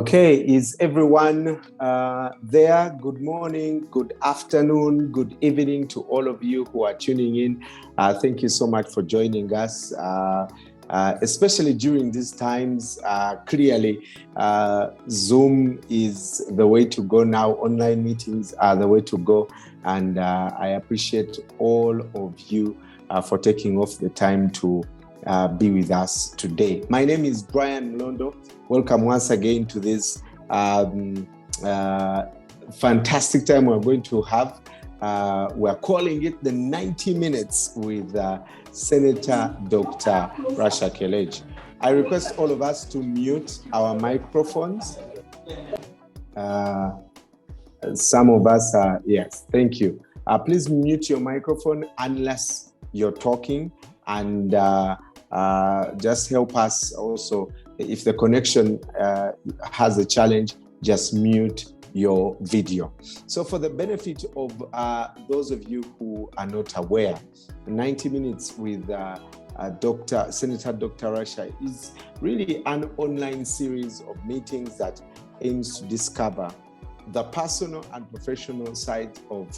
Okay, is everyone there? Good morning, good afternoon, good evening to all of you who are tuning in. Thank you so much for joining us, especially during these times. Clearly, Zoom is the way to go now. Online meetings are the way to go. And I appreciate all of you for taking off the time to be with us today. My name is Brian Mlondo. Welcome once again to this fantastic time we're going to have. We're calling it the 90 Minutes with Senator Dr. Rasha Kelej. I request all of us to mute our microphones. Some of us are, yes, thank you. Please mute your microphone unless you're talking, and just help us also. If the connection has a challenge, just mute your video. So for the benefit of those of you who are not aware, 90 Minutes with Senator Dr. Rasha is really an online series of meetings that aims to discover the personal and professional side of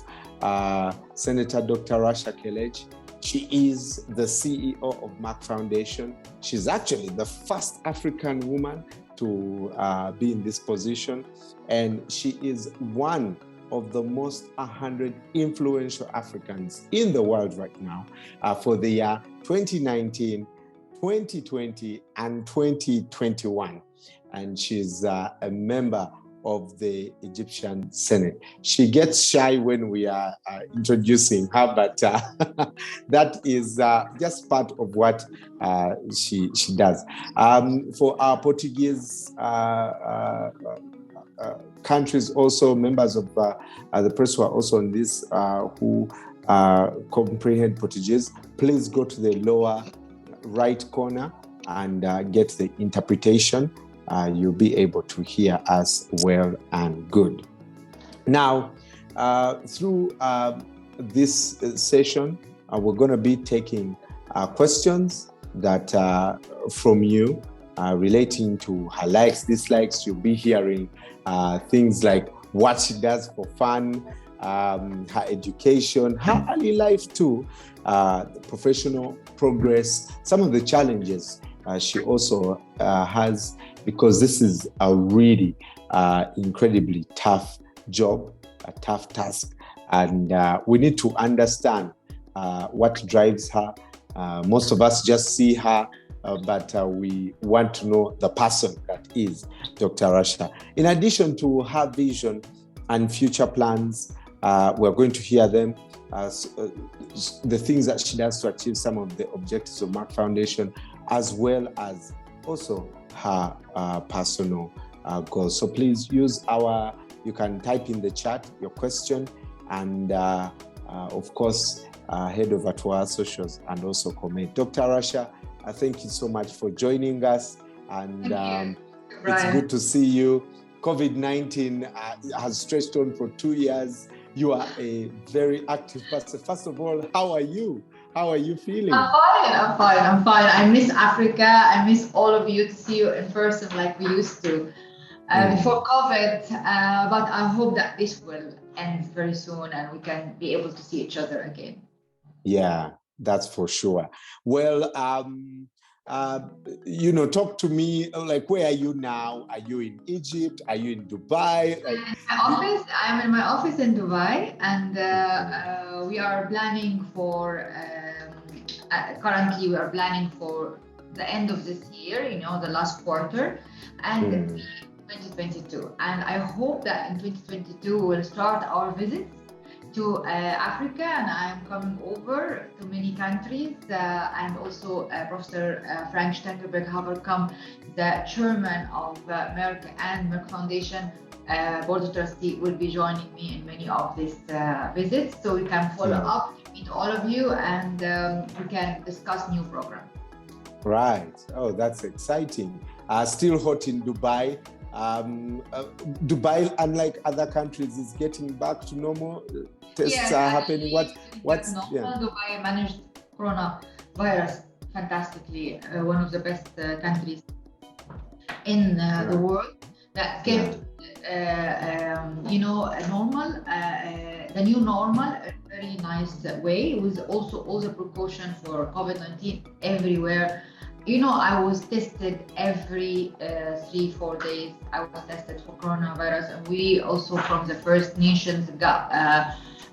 Senator Dr. Rasha Kelej. She is the CEO of Merck Foundation. She's actually the first African woman to be in this position. And she is one of the most 100 influential Africans in the world right now for the year 2019, 2020, and 2021. And she's a member of the Egyptian Senate. She gets shy when we are introducing her, but that is just part of what she does. For our Portuguese countries, also members of the press who are also on this, who comprehend Portuguese, please go to the lower right corner and get the interpretation. You'll be able to hear us well and good. Now, through this session, we're going to be taking questions that from you relating to her likes, dislikes. You'll be hearing things like what she does for fun, her education, her early life too, professional progress, some of the challenges she also has, because this is a really incredibly tough job, a tough task, and we need to understand what drives her. Most of us just see her, but we want to know the person that is Dr. Rasha. In addition to her vision and future plans, we're going to hear them, the things that she does to achieve some of the objectives of Merck Foundation, as well as also her personal goals. So please use you can type in the chat your question, and of course, head over to our socials and also comment. Dr. Rasha, thank you so much for joining us, and it's good to see you. COVID-19 has stretched on for 2 years. You are a very active person. First of all, how are you? How are you feeling? I'm fine. I miss Africa. I miss all of you, to see you in person like we used to before COVID. But I hope that this will end very soon and we can be able to see each other again. Yeah, that's for sure. Well, talk to me, like, where are you now? Are you in Egypt? Are you in Dubai? I'm in my office in Dubai, and we are planning for, currently we are planning for the end of this year, the last quarter, and 2022. And I hope that in 2022 we'll start our visits to Africa, and I'm coming over to many countries, and also Professor Frank Stengelberg Haverkamp, the chairman of Merck and Merck Foundation Board of Trustees, will be joining me in many of these visits, so we can follow up, meet all of you, and we can discuss new programs. Right. Oh, that's exciting. Still hot in Dubai. Dubai, unlike other countries, is getting back to normal. Tests are happening. What's Dubai managed coronavirus fantastically. One of the best countries in the world. that kept, normal, the new normal, a very nice way, with also all the precaution for COVID-19 everywhere. I was tested every 3-4 days. I was tested for coronavirus, and we also from the first nations got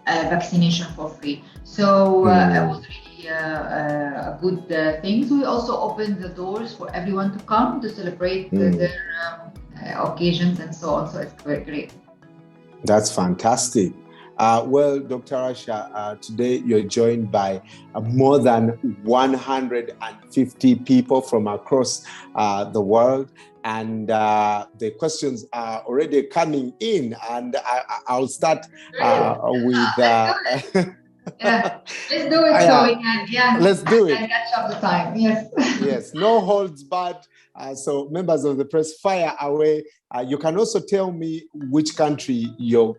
vaccination for free. So it was really a good thing. We also opened the doors for everyone to come to celebrate their occasions and so on. So it's very great. That's fantastic. Well, Dr. Rasha, today you're joined by more than 150 people from across the world. And the questions are already coming in. And I'll start with... Yeah, let's do it so we can, let's do it. Catch up the time. Yes. Yes, no holds barred. So members of the press, fire away. You can also tell me which country you're,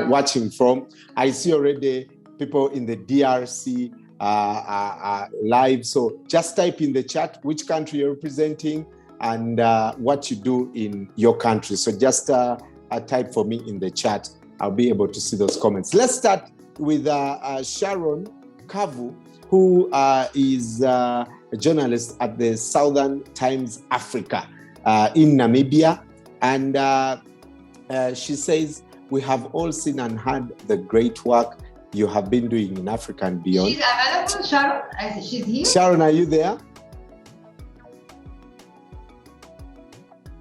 watching from. I see already people in the DRC live. So just type in the chat which country you're representing and what you do in your country. So just type for me in the chat. I'll be able to see those comments. Let's start with Sharon Kavu, who is a journalist at the Southern Times Africa in Namibia. And she says, we have all seen and heard the great work you have been doing in Africa and beyond. She's available, Sharon? She's here? Sharon, are you there?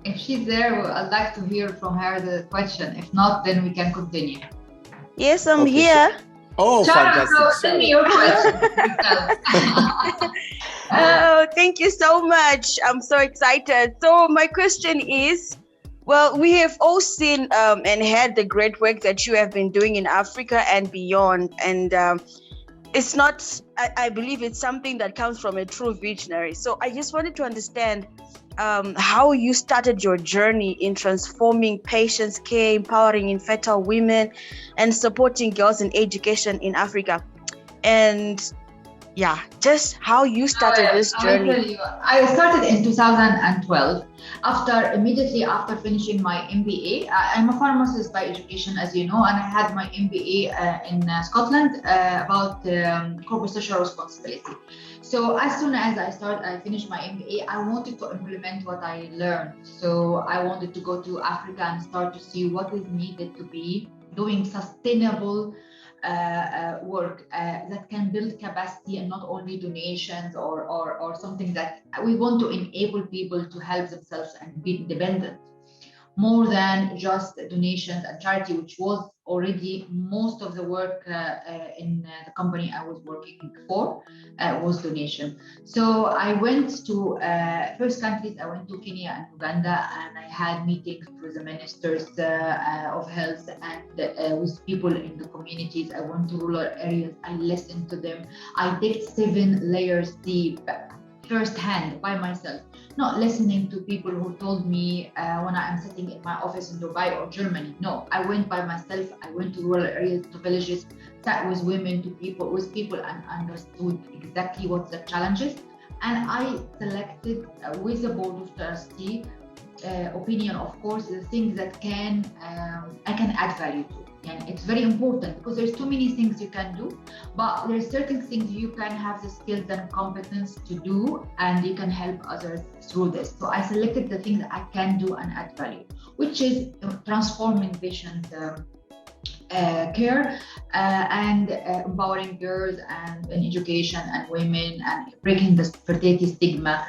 If she's there, I'd like to hear from her the question. If not, then we can continue. Yes, I'm here. Oh, Sharon, fantastic. so send me your question. Oh, thank you so much. I'm so excited. So my question is, well, we have all seen and heard the great work that you have been doing in Africa and beyond. And it's not, I believe it's something that comes from a true visionary. So I just wanted to understand how you started your journey in transforming patients' care, empowering infertile women, and supporting girls in education in Africa. And just how you started this journey. I'll tell you, I started in 2012. Immediately after finishing my MBA, I'm a pharmacist by education, as you know, and I had my MBA in Scotland about corporate social responsibility. So as soon as I finished my MBA, I wanted to implement what I learned. So I wanted to go to Africa and start to see what is needed to be doing sustainable work that can build capacity and not only donations or something that we want to enable people to help themselves and be independent, more than just donations and charity, which was already most of the work in the company I was working for was donation. So I went to first countries. I went to Kenya and Uganda, and I had meetings with the ministers of health and with people in the communities. I went to rural areas. I listened to them. I digged 7 layers deep, firsthand by myself, not listening to people who told me when I'm sitting in my office in Dubai or Germany. No, I went by myself. I went to rural areas, to villages, sat with women, with people, and understood exactly what the challenges. And I selected with the board of trustees opinion, of course, the things that I can add value to. And it's very important because there's too many things you can do, but there's certain things you can have the skills and competence to do, and you can help others through this. So I selected the things that I can do and add value, which is transforming patient care and empowering girls and in education and women and breaking the fertility stigma,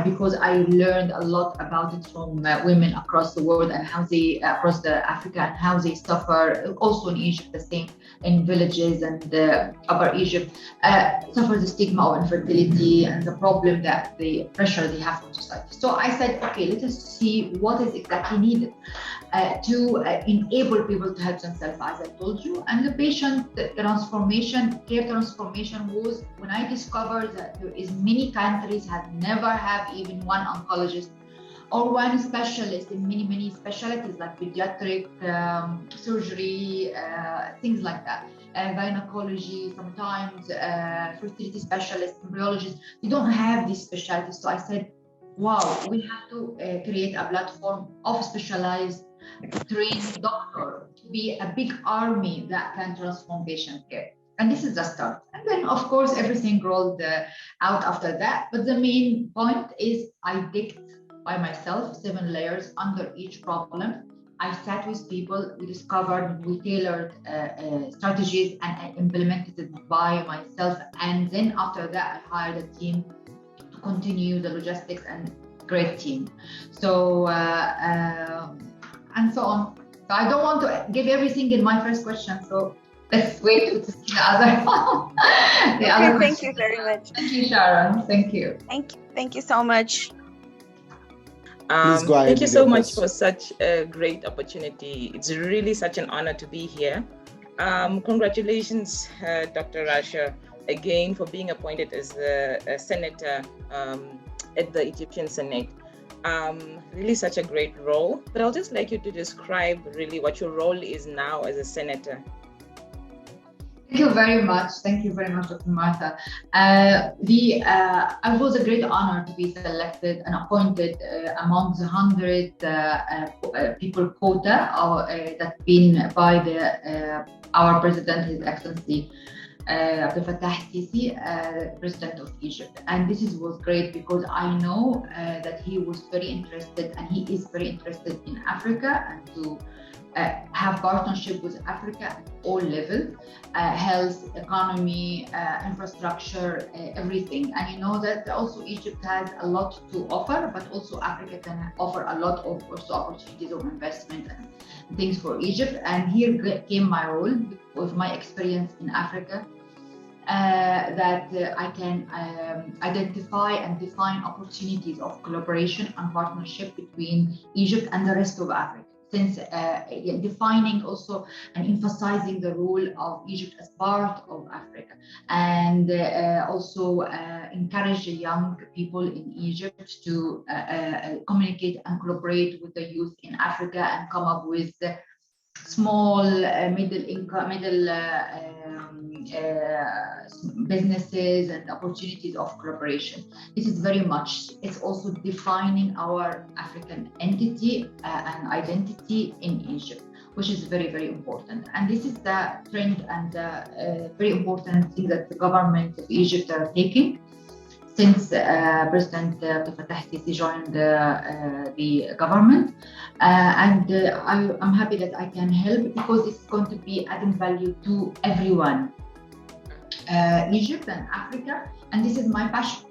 because I learned a lot about it from women across the world and how they across Africa and how they suffer. Also in Egypt, the same in villages and Upper Egypt suffer the stigma of infertility and the problem that the pressure they have from society. So I said, okay, let us see what is exactly needed to enable people to help themselves, as I told you. And the patient transformation, care transformation was when I discovered that there is many countries have never have even one oncologist or one specialist in many specialties like pediatric surgery, things like that, gynecology, sometimes fertility specialists, embryologists. They don't have these specialties. So I said, wow, we have to create a platform of specialized trained doctor to be a big army that can transform patient care. And this is the start. And then, of course, everything rolled out after that. But the main point is I digged by myself 7 layers under each problem. I sat with people, we discovered, we tailored strategies, and I implemented it by myself. And then after that, I hired a team to continue the logistics and great team. So, and so on. So I don't want to give everything in my first question. So let's wait to see the other one. Thank you very much. Thank you, Sharon. Thank you. Thank you so much. Please go ahead. Thank you so much for such a great opportunity. It's really such an honor to be here. Congratulations, Dr. Rasha, again for being appointed as a senator at the Egyptian Senate. Really such a great role, but I'll just like you to describe really what your role is now as a senator. Thank you very much. Thank you very much, Dr. Martha. It was a great honor to be selected and appointed among the 100 people quota that's been by our President, His Excellency Abdel Fattah Sisi, President of Egypt. And this was great because I know that he was very interested, and he is very interested in Africa, and to have partnership with Africa at all levels, health, economy, infrastructure, everything. And you know that also Egypt has a lot to offer, but also Africa can offer a lot of also opportunities of investment and things for Egypt. And here came my role with my experience in Africa, that I can identify and define opportunities of collaboration and partnership between Egypt and the rest of Africa. Since defining also and emphasizing the role of Egypt as part of Africa, and also encourage young people in Egypt to communicate and collaborate with the youth in Africa and come up with small, middle businesses and opportunities of collaboration. This is very much, it's also defining our African entity and identity in Egypt, which is very, very important. And this is the trend and the very important thing that the government of Egypt are taking since President Abdel Fattah Sisi joined the government. And I'm happy that I can help, because it's going to be adding value to everyone, Egypt and Africa, and this is my passion.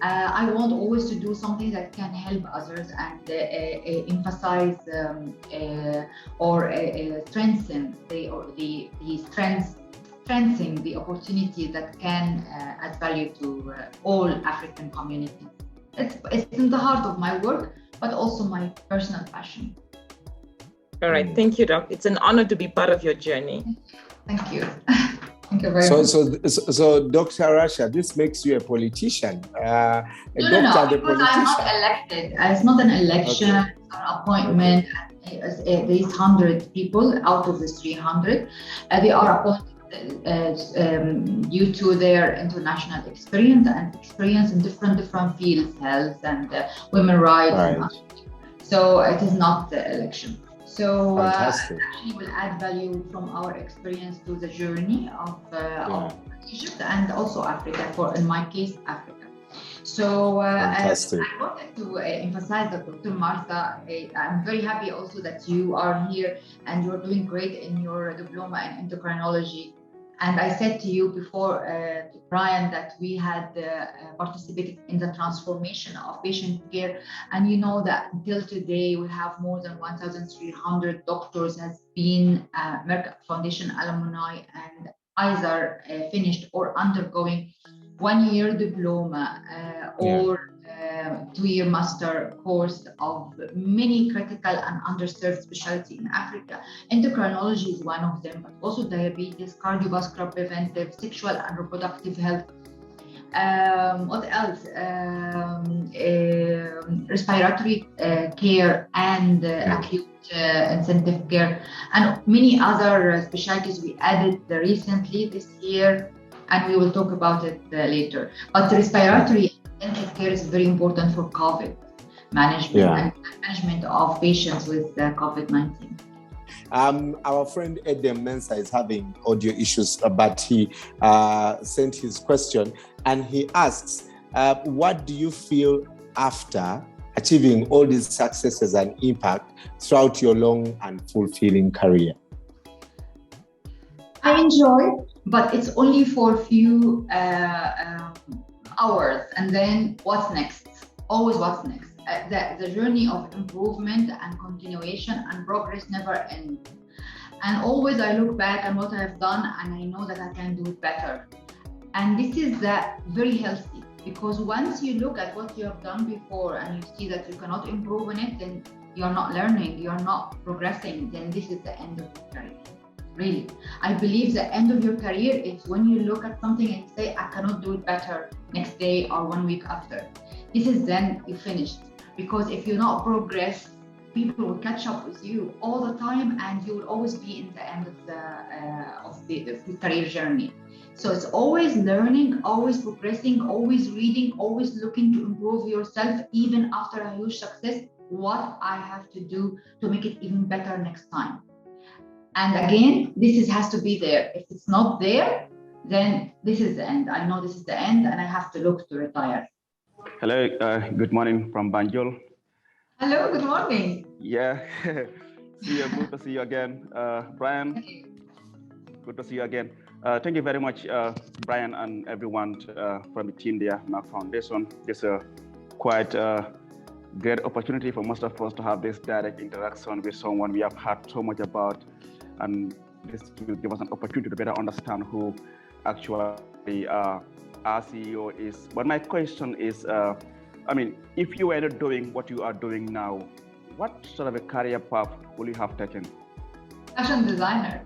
I want always to do something that can help others and emphasize or strengthen strengthen the opportunity that can add value to all African communities. It's in the heart of my work, but also my personal passion. All right, thank you, Doc. It's an honor to be part of your journey. Thank you. Thank you very much. So, Dr. Rasha, this makes you a politician. No, because I'm not elected. It's not an election, okay. It's an appointment. These 100 people out of the 300, they are appointed due to their international experience in different fields, health and women's rights. Right. So it is not the election. So actually will add value from our experience to the journey of Egypt and also Africa, in my case, Africa. So I wanted to emphasize that, Dr. Martha, I'm very happy also that you are here and you're doing great in your diploma in endocrinology. And I said to you before, to Brian, that we had participated in the transformation of patient care. And you know that until today, we have more than 1,300 doctors has been Merck Foundation alumni and either finished or undergoing 1-year diploma or 2-year master course of many critical and underserved specialty in Africa. Endocrinology is one of them, but also diabetes, cardiovascular, preventive, sexual and reproductive health. What else? Respiratory care and acute intensive care, and many other specialties we added recently this year, and we will talk about it later. But respiratory intensive care is very important for COVID. management and management of patients with COVID-19. Our friend Edem Mensa is having audio issues, but he sent his question and he asks, what do you feel after achieving all these successes and impact throughout your long and fulfilling career? I enjoy, but it's only for a few hours, and then what's next? Always what's next. The journey of improvement and continuation and progress never ends. And always I look back on what I have done and I know that I can do it better. And this is very healthy, because once you look at what you have done before and you see that you cannot improve on it, then you're not learning, you're not progressing, then this is the end of your career. Really, I believe the end of your career is when you look at something and say, I cannot do it better next day or 1 week after. This is then you finished. Because if you not progress, people will catch up with you all the time, and you will always be in the end of the career journey. So it's always learning, always progressing, always reading, always looking to improve yourself, even after a huge success. What I have to do to make it even better next time. And again, this has to be there. If it's not there, then this is the end. I know this is the end, and I have to look to retire. Hello, good morning from Banjul. Hello, good morning. Yeah, good to see you again. Brian, good to see you again. Thank you very much, Brian, and everyone from the team there, Merck Foundation. It's a quite great opportunity for most of us to have this direct interaction with someone we have heard so much about, and this will give us an opportunity to better understand who actually our CEO is. But my question is, if you were not doing what you are doing now, what sort of a career path will you have taken? Fashion designer.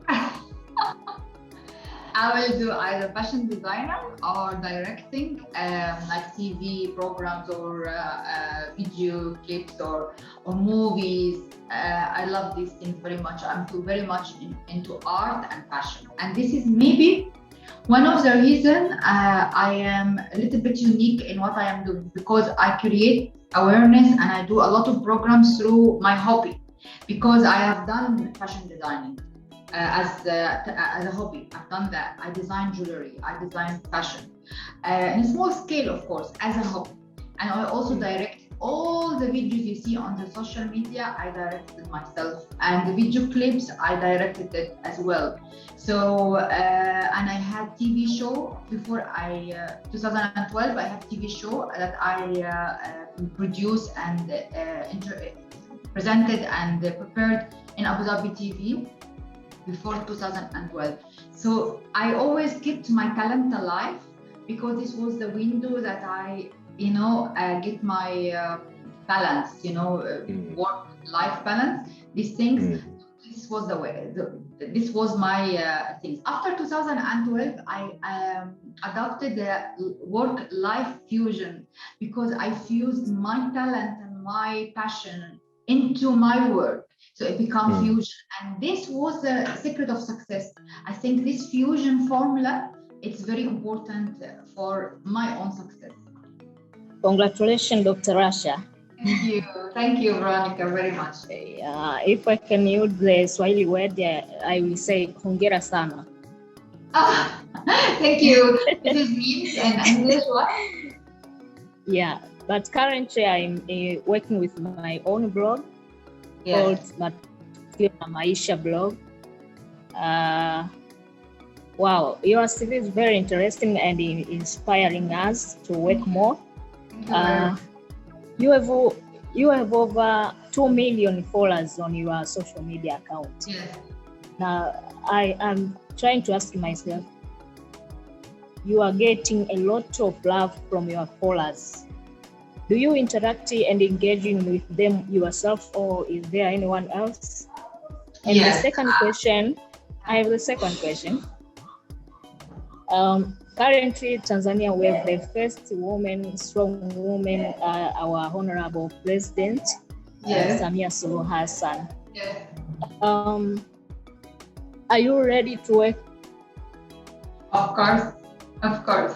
I will do either fashion designer or directing, like TV programs or video clips or movies. I love these things very much. I'm very much into art and fashion. And this is maybe one of the reasons I am a little bit unique in what I am doing, because I create awareness and I do a lot of programs through my hobby, because I have done fashion designing as a hobby. I've done that. I design jewelry, I design fashion in a small scale, of course, as a hobby. And I also direct all the videos you see on the social media. I directed myself, and the video clips I directed it as well. So and I had TV show before 2012. I had TV show that I produced and presented and prepared in Abu Dhabi TV before 2012. So I always kept my talent alive, because this was the window that I get my balance, work-life balance, these things. This was the way, this was my things. After 2012, I adopted the work-life fusion, because I fused my talent and my passion into my work. So it became fusion. And this was the secret of success. I think this fusion formula, it's very important for my own success. Congratulations, Dr. Rasha. Thank you, Veronica, very much. If I can use the Swahili word, I will say hongera sana. Thank you. This means in English what? Yeah, but currently I'm working with my own blog called Maisha blog. Wow, your CV is very interesting and inspiring us to work more. You have over 2 million followers on your social media account. Yes. Now, I am trying to ask myself, you are getting a lot of love from your followers. Do you interact and engaging with them yourself, or is there anyone else? And yes. I have the second question. Currently, Tanzania, we have the first strong woman, our Honorable President, Samia Suluhu Hassan. Yes. Are you ready to work? Of course.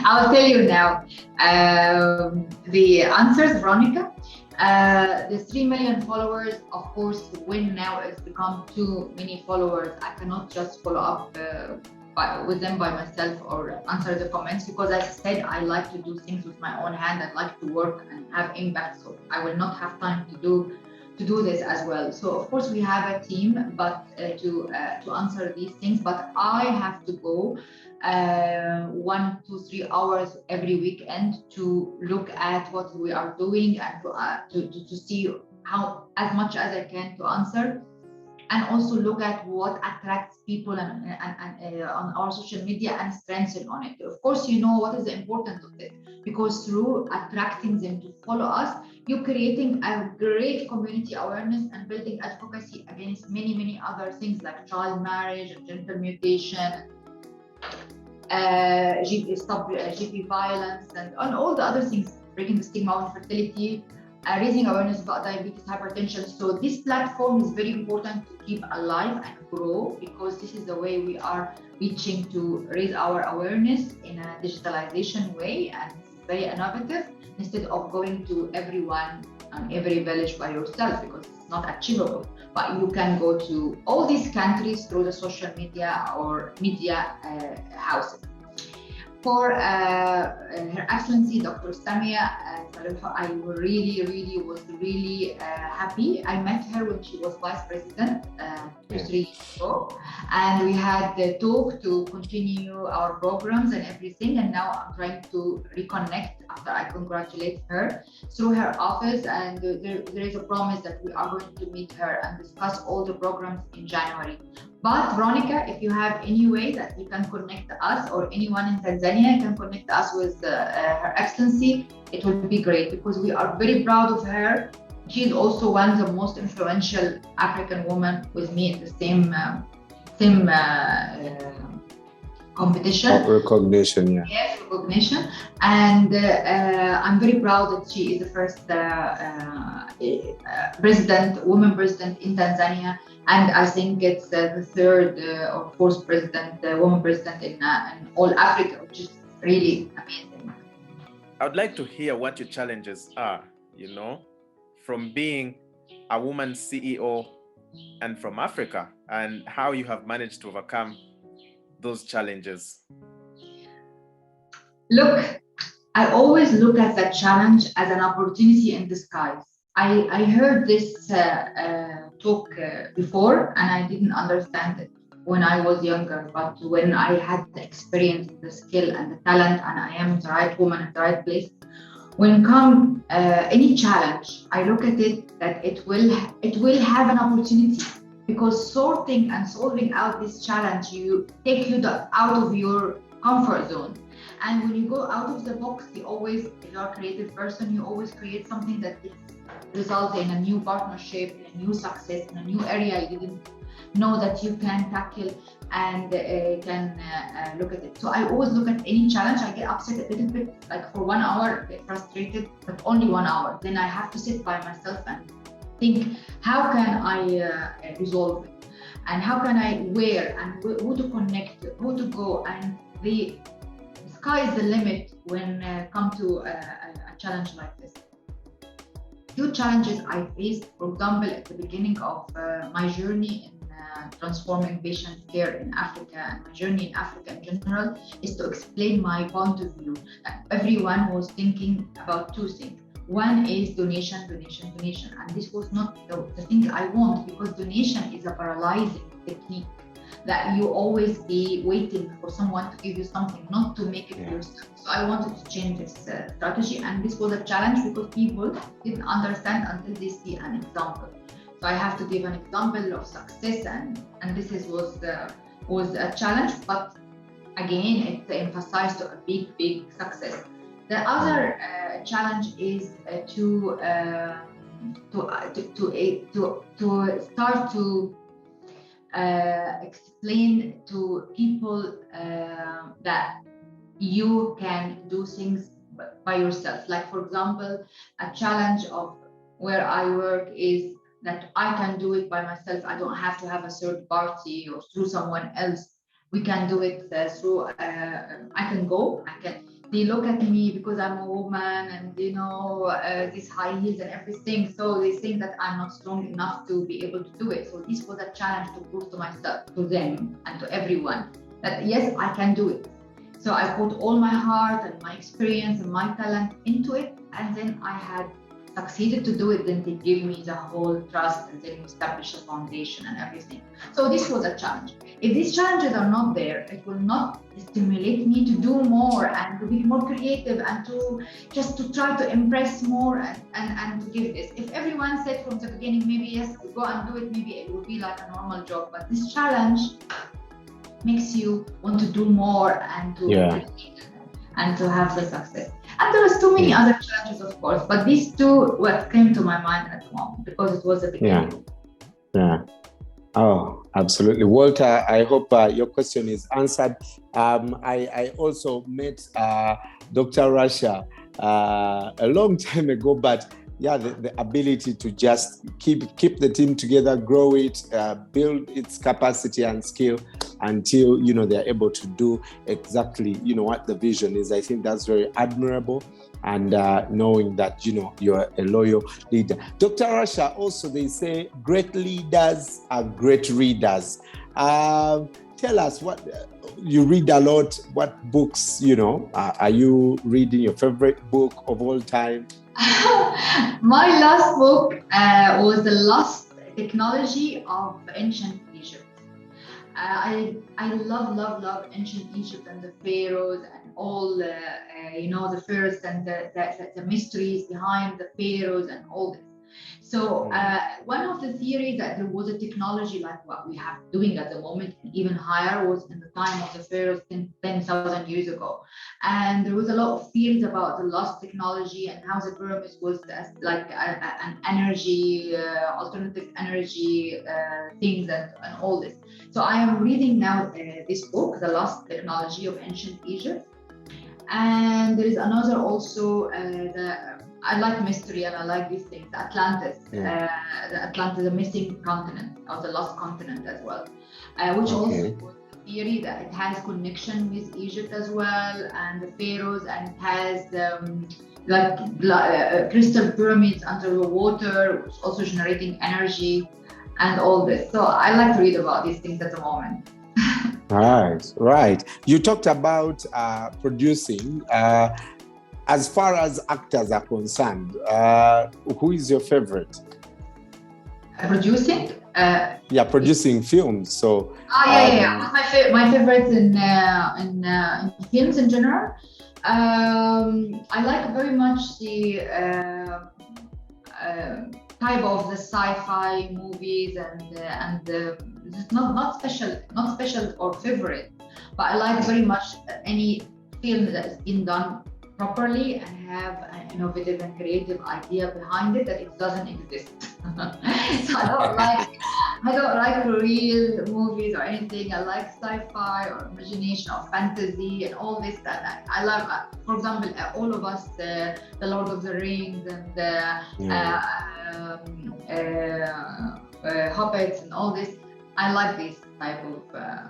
I'll tell you now. The answers, Veronica. The 3 million followers, of course, when now it's become too many followers, I cannot just follow up with them by myself or answer the comments, because as I said, I like to do things with my own hand. I like to work and have impact, so I will not have time to do this as well. So of course we have a team, but to answer these things, but I have to go 1 to 3 hours every weekend to look at what we are doing and to see how, as much as I can, to answer, and also look at what attracts people and on our social media and strengthen on it. Of course, you know what is the importance of it, because through attracting them to follow us, you're creating a great community awareness and building advocacy against many other things like child marriage and genital mutation, stop GP violence, and on all the other things, breaking the stigma of infertility, raising awareness about diabetes, hypertension. So this platform is very important to keep alive and grow, because this is the way we are reaching to raise our awareness in a digitalization way, and it's very innovative, instead of going to everyone and every village by yourself, because it's not achievable. But you can go to all these countries through the social media or media houses. For Her Excellency Dr. Samia, I really was happy. I met her when she was Vice President 3 years ago, and we had the talk to continue our programs and everything. And now I'm trying to reconnect after I congratulate her through her office, and there is a promise that we are going to meet her and discuss all the programs in January. But Veronica, if you have any way that you can connect us, or anyone in Tanzania can connect us with Her Excellency, it would be great, because we are very proud of her. She is also one of the most influential African women with me in the same competition. Recognition, yeah. Yes, recognition. And I'm very proud that she is the first woman president in Tanzania. And I think it's the third or fourth woman president in all Africa, which is really amazing. I would like to hear what your challenges are, from being a woman CEO and from Africa, and how you have managed to overcome those challenges. Look, I always look at that challenge as an opportunity in disguise. I heard this talk before, and I didn't understand it when I was younger, but when I had the experience, the skill and the talent, and I am the right woman at the right place, when come any challenge, I look at it that it will have an opportunity, because sorting and solving out this challenge, you take you out of your comfort zone. And when you go out of the box, if you're a creative person, you always create something that results in a new partnership, in a new success, in a new area you didn't know that you can tackle and can look at it. So I always look at any challenge. I get upset a little bit, like for 1 hour, get frustrated, but only 1 hour. Then I have to sit by myself and think, how can I resolve it? And how can I and who to connect, who to go? And the sky is the limit when come to a challenge like this. Few challenges I faced, for example, at the beginning of my journey in transforming patient care in Africa, and my journey in Africa in general, is to explain my point of view. Everyone was thinking about two things. One is donation, and this was not the thing I want, because donation is a paralyzing technique that you always be waiting for someone to give you something, not to make it yourself. So I wanted to change this strategy, and this was a challenge because people didn't understand until they see an example. So I have to give an example of success, and this was a challenge, but again, it's emphasized to a big success. The other challenge is to start to explain to people that you can do things by yourself. Like, for example, a challenge of where I work is that I can do it by myself. I don't have to have a third party or through someone else. We can do it through, I can they look at me because I'm a woman and, these high heels and everything. So they think that I'm not strong enough to be able to do it. So this was a challenge to prove to myself, to them, and to everyone that yes, I can do it. So I put all my heart and my experience and my talent into it. And then I had succeeded to do it. Then they gave me the whole trust and then establish a foundation and everything. So this was a challenge. If these challenges are not there, it will not stimulate me to do more and to be more creative and to just to try to impress more and to give this. If everyone said from the beginning, maybe yes, go and do it, maybe it would be like a normal job. But this challenge makes you want to do more and to create and to have the success. And there are so many other challenges, of course, but these two what came to my mind at the moment because it was a beginning. Yeah. Oh, absolutely. Walter, I hope your question is answered. I also met Dr. Rasha a long time ago, but the ability to just keep the team together, grow it, build its capacity and skill until, they're able to do exactly, what the vision is. I think that's very admirable. And knowing that, you're a loyal leader. Dr. Rasha, also they say great leaders are great readers. Tell us what you read a lot. What books, are you reading? Your favorite book of all time? My last book was The Lost Technology of Ancient Egypt. I love ancient Egypt and the pharaohs and all the pharaohs and the mysteries behind the pharaohs and all this. So one of the theories that there was a technology like what we have doing at the moment, and even higher, was in the time of the pharaohs 10,000 years ago. And there was a lot of theories about the lost technology and how the pyramids was like an energy, alternative energy things and all this. So I am reading now this book, The Lost Technology of Ancient Egypt. And there is another also, I like mystery and I like these things, Atlantis, the missing continent or the lost continent as well, which also was the theory that it has connection with Egypt as well and the pharaohs, and it has crystal pyramids under the water, which also generating energy and all this. So I like to read about these things at the moment. Right. You talked about producing. As far as actors are concerned, who is your favorite? Producing? Producing films. So. My favorites in films in general. I like very much the type of the sci-fi movies and not special or favorite, but I like very much any film that has been done properly and have an innovative and creative idea behind it that it doesn't exist. So I don't like real movies or anything. I like sci-fi or imagination or fantasy and all this that I love. For example, all of us, the Lord of the Rings and the Hobbits and all this. I like this type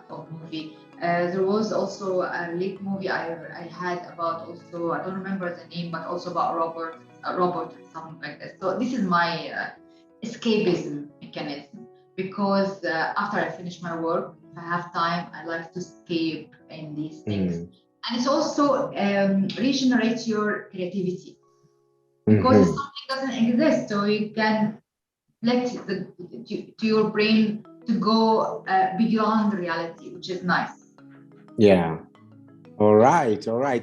of movie. There was also a late movie I had about also, I don't remember the name, but also about robot or something like that. So this is my escapism mechanism, because after I finish my work, if I have time, I like to escape in these things. And it also regenerates your creativity, because something doesn't exist, so you can let to your brain to go beyond reality, which is nice. Yeah. All right.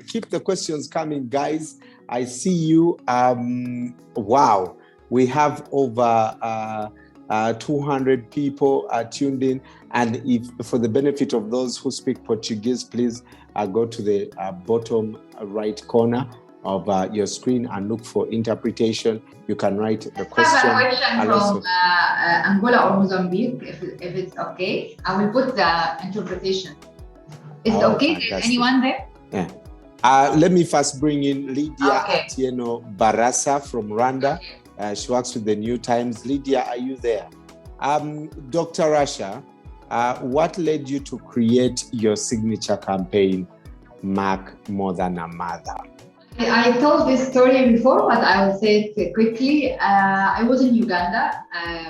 Keep the questions coming, guys. I see you. Wow. We have over 200 people tuned in. And if for the benefit of those who speak Portuguese, please go to the bottom right corner of your screen and look for interpretation. You can write the question. I have a question from Angola or Mozambique, if it's okay. I will put the interpretation. Is it okay? Fantastic. Is anyone there? Yeah. Let me first bring in Lydia Atieno Barasa from Rwanda. She works with the New Times. Lydia, are you there? Dr. Rasha, what led you to create your signature campaign? Merck more than a mother? I told this story before, but I will say it quickly. I was in Uganda,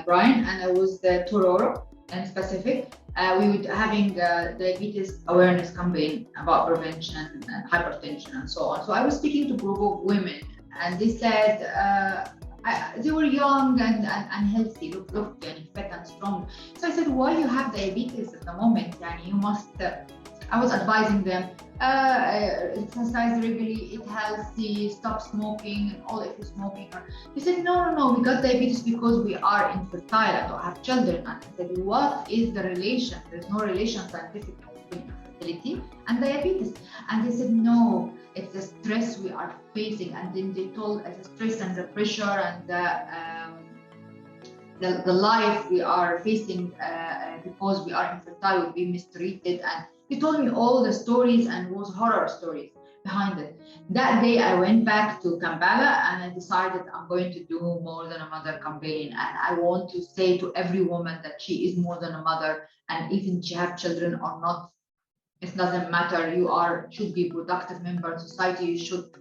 Brian, and I was the Tororo in specific. We were having diabetes awareness campaign about prevention and hypertension and so on. So I was speaking to a group of women, and they said they were young and healthy, look fit and strong. So I said, why you have diabetes at the moment? And you must. I was advising them, exercise regularly, eat healthy, stop smoking, and all if you're smoking. They said, no, we got diabetes because we are infertile and don't have children. And I said, what is the relation? There's no relation scientifically between infertility and diabetes. And they said, no, it's the stress we are facing. And then they told us the stress and the pressure and the life we are facing because we are infertile, we'll be mistreated. And he told me all the stories and it was horror stories behind it. That day I went back to Kampala and I decided I'm going to do More Than a Mother campaign. And I want to say to every woman that she is more than a mother, and even she have children or not, it doesn't matter. You should be a productive member of society. You should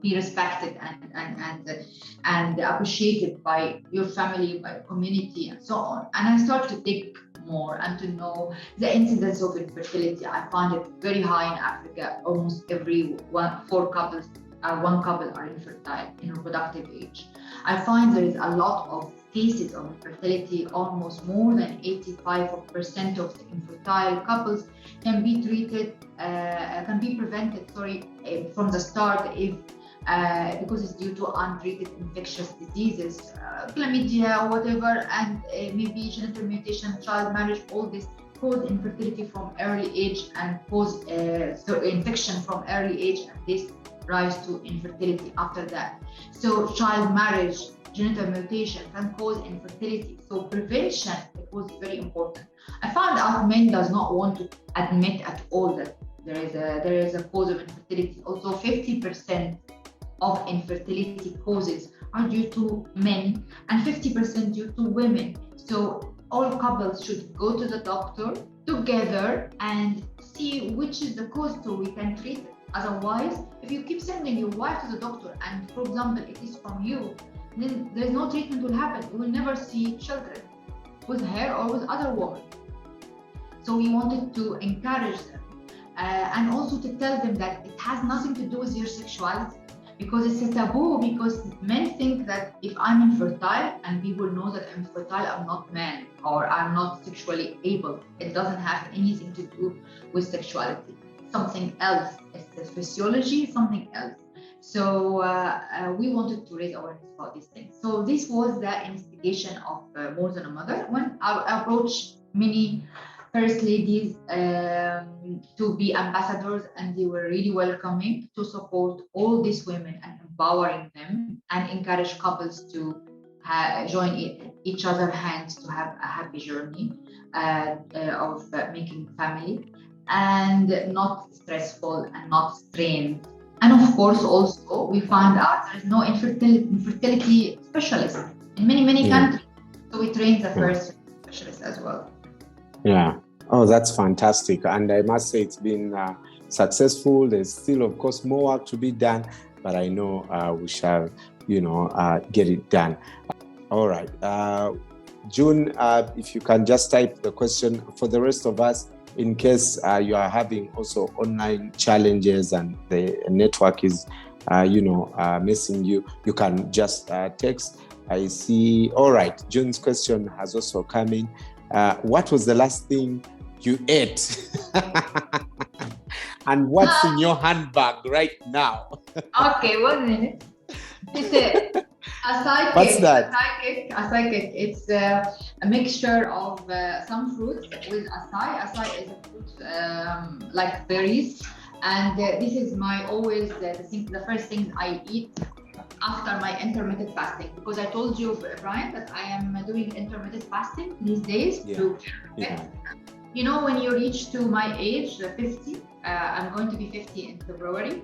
be respected and appreciated by your family, by community, and so on. And I started to dig more and to know the incidence of infertility. I find it very high in Africa. Almost every one couple are infertile in reproductive age. I find there is a lot of cases of infertility. Almost more than 85% of the infertile couples can be prevented from the start if because it's due to untreated infectious diseases, chlamydia, whatever, and maybe genital mutation, child marriage, all this cause infertility from early age and cause infection from early age, and this rise to infertility after that. So child marriage, genital mutation can cause infertility. So prevention, it was very important. I found out men does not want to admit at all that there is a cause of infertility. Also 50% of infertility causes are due to men and 50% due to women. So all couples should go to the doctor together and see which is the cause so we can treat it. Otherwise, if you keep sending your wife to the doctor and, for example, it is from you, then there's no treatment will happen. You will never see children with her or with other women. So we wanted to encourage them and also to tell them that it has nothing to do with your sexuality, because it's a taboo, because men think that if I'm infertile and people know that I'm infertile, I'm not man or I'm not sexually able. It doesn't have anything to do with sexuality. Something else. It's the physiology, something else. So we wanted to raise awareness about these things. So this was the instigation of More Than a Mother, when I approached many first ladies to be ambassadors, and they were really welcoming to support all these women and empowering them and encourage couples to join each other's hands to have a happy journey of making family, and not stressful and not strained. And of course, also we found out there is no infertility specialist in many countries. So we trained the first specialist as well. Yeah. Oh, that's fantastic. And I must say it's been successful. There's still, of course, more work to be done, but I know we shall, get it done. All right. June, if you can just type the question for the rest of us, in case you are having also online challenges and the network is, missing you, you can just text. I see. All right. June's question has also come in. What was the last thing you ate? And what's in your handbag right now? Okay, 1 minute. It's acai What's cake. that? Acai cake. It's a mixture of some fruits with acai. Acai is a fruit like berries, and this is my always the first thing I eat after my intermittent fasting, because I told you, Brian, that I am doing intermittent fasting these days. When you reach to my age, 50, I'm going to be 50 in February.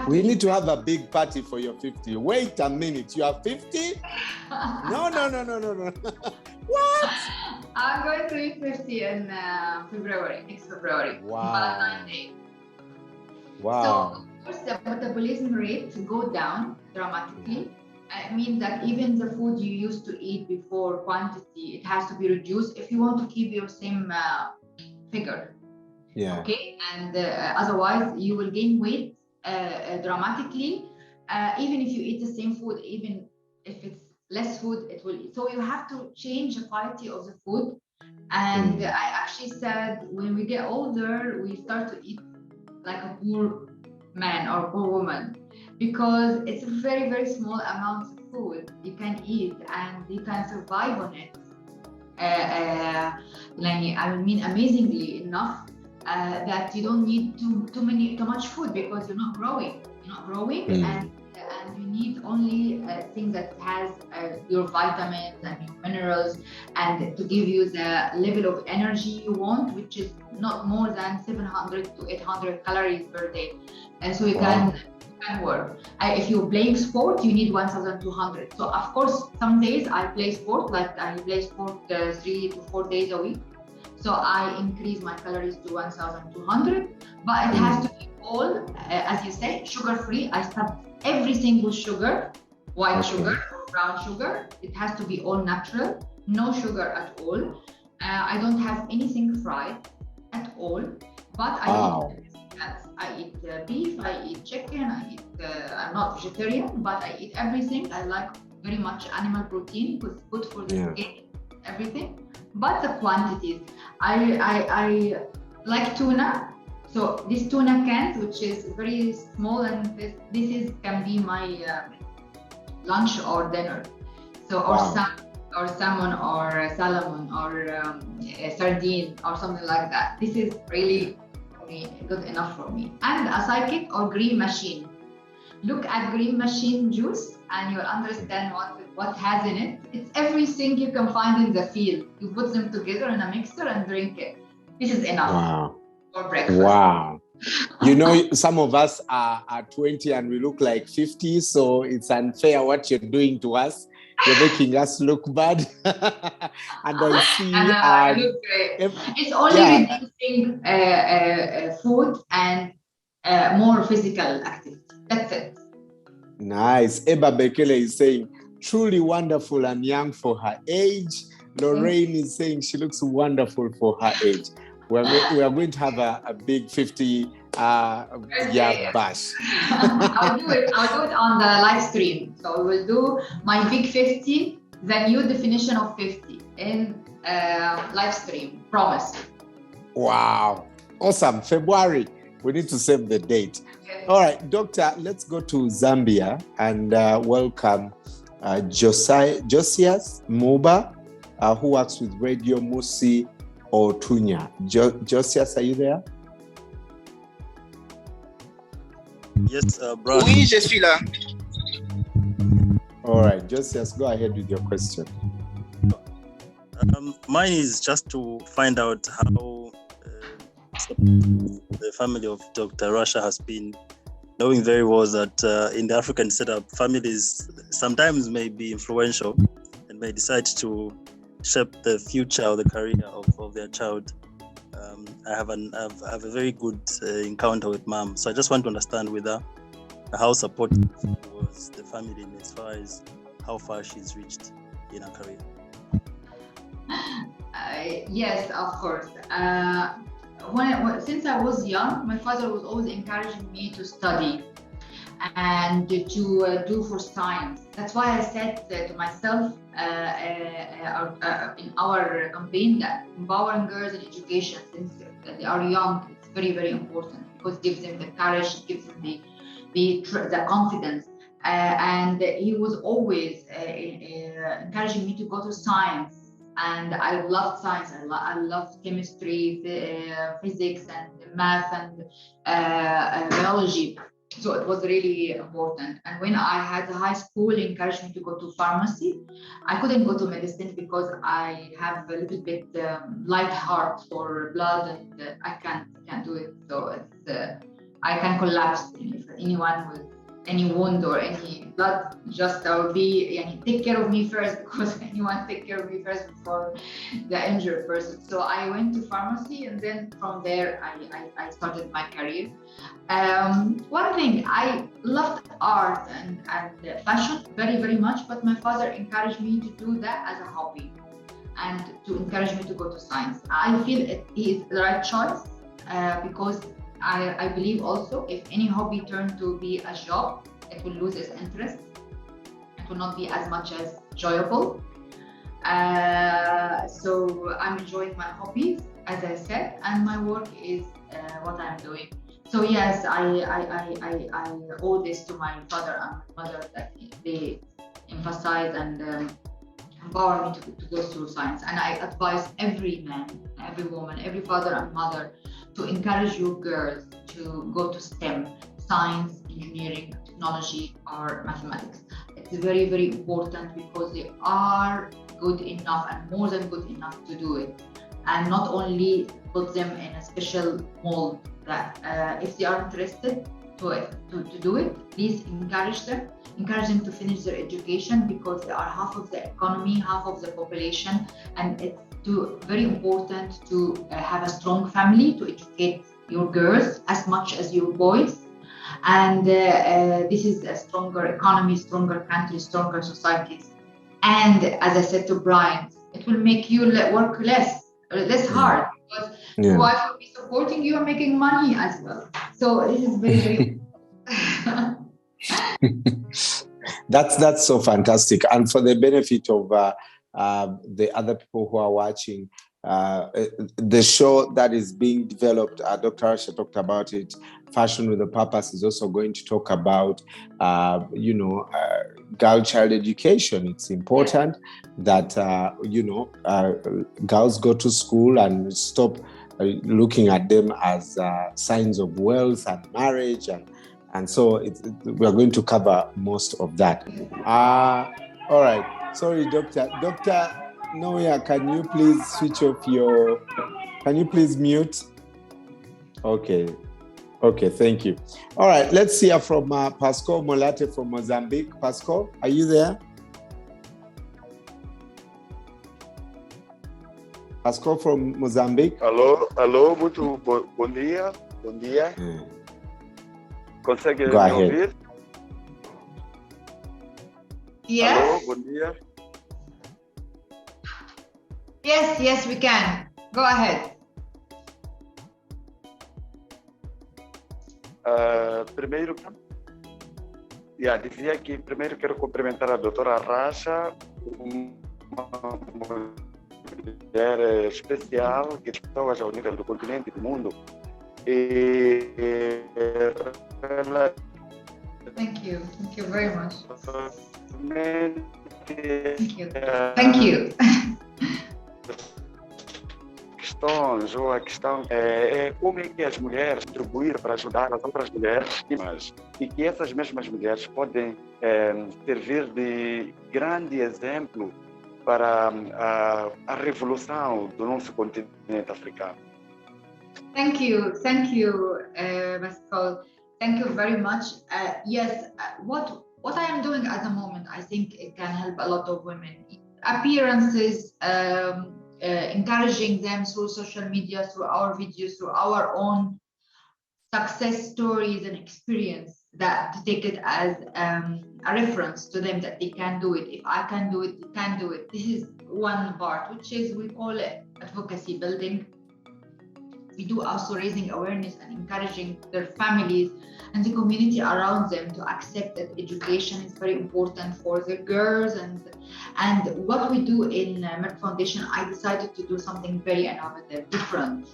We need to have a big party for your 50. Wait a minute, you are 50? No. What? I'm going to be 50 in February, next February. Wow. Valentine's Day. Wow. So of course the metabolism rate go down dramatically. It means that even the food you used to eat before quantity, it has to be reduced if you want to keep your same figure. Yeah. Okay, and otherwise you will gain weight dramatically. Even if you eat the same food, even if it's less food, it will. So you have to change the quality of the food. And I actually said when we get older, we start to eat like a poor man or poor woman, because it's a very, very small amount of food you can eat and you can survive on it. I mean, amazingly enough, that you don't need too much food because you're not growing. And you need only things that has your vitamins and your minerals, and to give you the level of energy you want, which is not more than 700 to 800 calories per day. And so you can work. If you're playing sport, you need 1,200. So of course, some days I play sport, like I play sport 3 to 4 days a week. So I increase my calories to 1,200, but it has to be all, as you say, sugar-free. I stop every single sugar, white sugar or brown sugar. It has to be all natural, no sugar at all. I don't have anything fried at all, but I eat beef, I eat chicken, I'm not vegetarian, but I eat everything. I like very much animal protein because it's good for the skin, everything. But the quantities, I like tuna. So this tuna cans, which is very small, and this can be my lunch or dinner. So or salmon or salmon or sardine or something like that. This is really good enough for me. And a psychic or green machine. Look at green machine juice and you'll understand what has in it. It's everything you can find in the field. You put them together in a mixer and drink it. This is enough for breakfast. Wow. You know, some of us are 20 and we look like 50, so it's unfair what you're doing to us. You're making us look bad. And I see. I look great. It's only reducing food and more physical activity. That's it. Nice. Eba Bekele is saying, truly wonderful and young for her age. Lorraine is saying she looks wonderful for her age. We are going to have a big 50 year bash. I'll do it on the live stream. So we will do my big 50, the new definition of 50 in live stream. Promise. Wow. Awesome. February. We need to save the date. Okay. All right, Doctor, let's go to Zambia and welcome Josias Muba, who works with Radio Musi Otunya. Josias, are you there? Yes, brother. Oui, je suis là. All right, Josias, go ahead with your question. Mine is just to find out how the family of Dr.Rasha has been, knowing very well that in the African setup, families sometimes may be influential and may decide to shape the future or the career of their child. I have a very good encounter with mom, so I just want to understand whether how supportive was the family as far as how far she's reached in her career. Yes, of course. Since I was young, my father was always encouraging me to study and to do for science. That's why I said to myself in our campaign that empowering girls in education since they are young, it's very, very important because it gives them the courage, it gives them the confidence. And he was always encouraging me to go to science. And I loved science. I loved chemistry, physics, and math, and biology. So it was really important. And when I had high school, encouraged me to go to pharmacy. I couldn't go to medicine because I have a little bit light heart for blood, and I can't do it. So it's I can collapse if anyone with any wound or any blood. Just I will be, take care of me first, because anyone take care of me first before the injured person. So I went to pharmacy, and then from there I started my career. One thing, I loved art and fashion very, very much, but my father encouraged me to do that as a hobby and to encourage me to go to science. I feel it is the right choice because I believe also if any hobby turns to be a job, it will lose its interest. It will not be as much as enjoyable. So I'm enjoying my hobbies, as I said, and my work is what I'm doing. So yes, I owe this to my father and mother, that they emphasize and empower me to go through science. And I advise every man, every woman, every father and mother to encourage your girls to go to STEM, science, engineering, technology, or mathematics. It's very, very important because they are good enough and more than good enough to do it. And not only put them in a special mold, that if they are interested to do it, please encourage them to finish their education, because they are half of the economy, half of the population, and it's very important to have a strong family to educate your girls as much as your boys. And this is a stronger economy, stronger country, stronger societies. And as I said to Brian, it will make you work less hard, because your wife will be supporting you and making money as well. So this is very, very That's so fantastic. And for the benefit of the other people who are watching, the show that is being developed, Dr. Rasha talked about it, Fashion with a Purpose, is also going to talk about, girl child education. It's important that, girls go to school and stop looking at them as signs of wealth and marriage. And so we are going to cover most of that. All right. Sorry, Doctor. Dr. Noya, can you please switch off can you please mute? Okay, thank you. All right, let's hear from Pascal Molate from Mozambique. Pascal, are you there? Pascal from Mozambique. Alô, muito bom dia. Bom dia. Consegue me ouvir? Yes. Alô, bom dia. Yes, we can. Go ahead. Primeiro, dizia que primeiro quero cumprimentar a doutora Rasha, uma mulher especial que pessoas ao nível do continente e do mundo. Thank you very much. Thank you. A questão é como é que as mulheres contribuir para ajudar as outras mulheres, e que essas mesmas mulheres podem servir de grande exemplo para a revolução do nosso continente africano. Thank you, Pascal. Thank you very much. Yes, what I am doing at the moment, I think it can help a lot of women. Appearances, encouraging them through social media, through our videos, through our own success stories and experience, that to take it as a reference to them, that they can do it. If I can do it, you can do it. This is one part, which is, we call it advocacy building. We do also raising awareness and encouraging their families and the community around them to accept that education is very important for the girls. And what we do in Merck Foundation, I decided to do something very innovative, different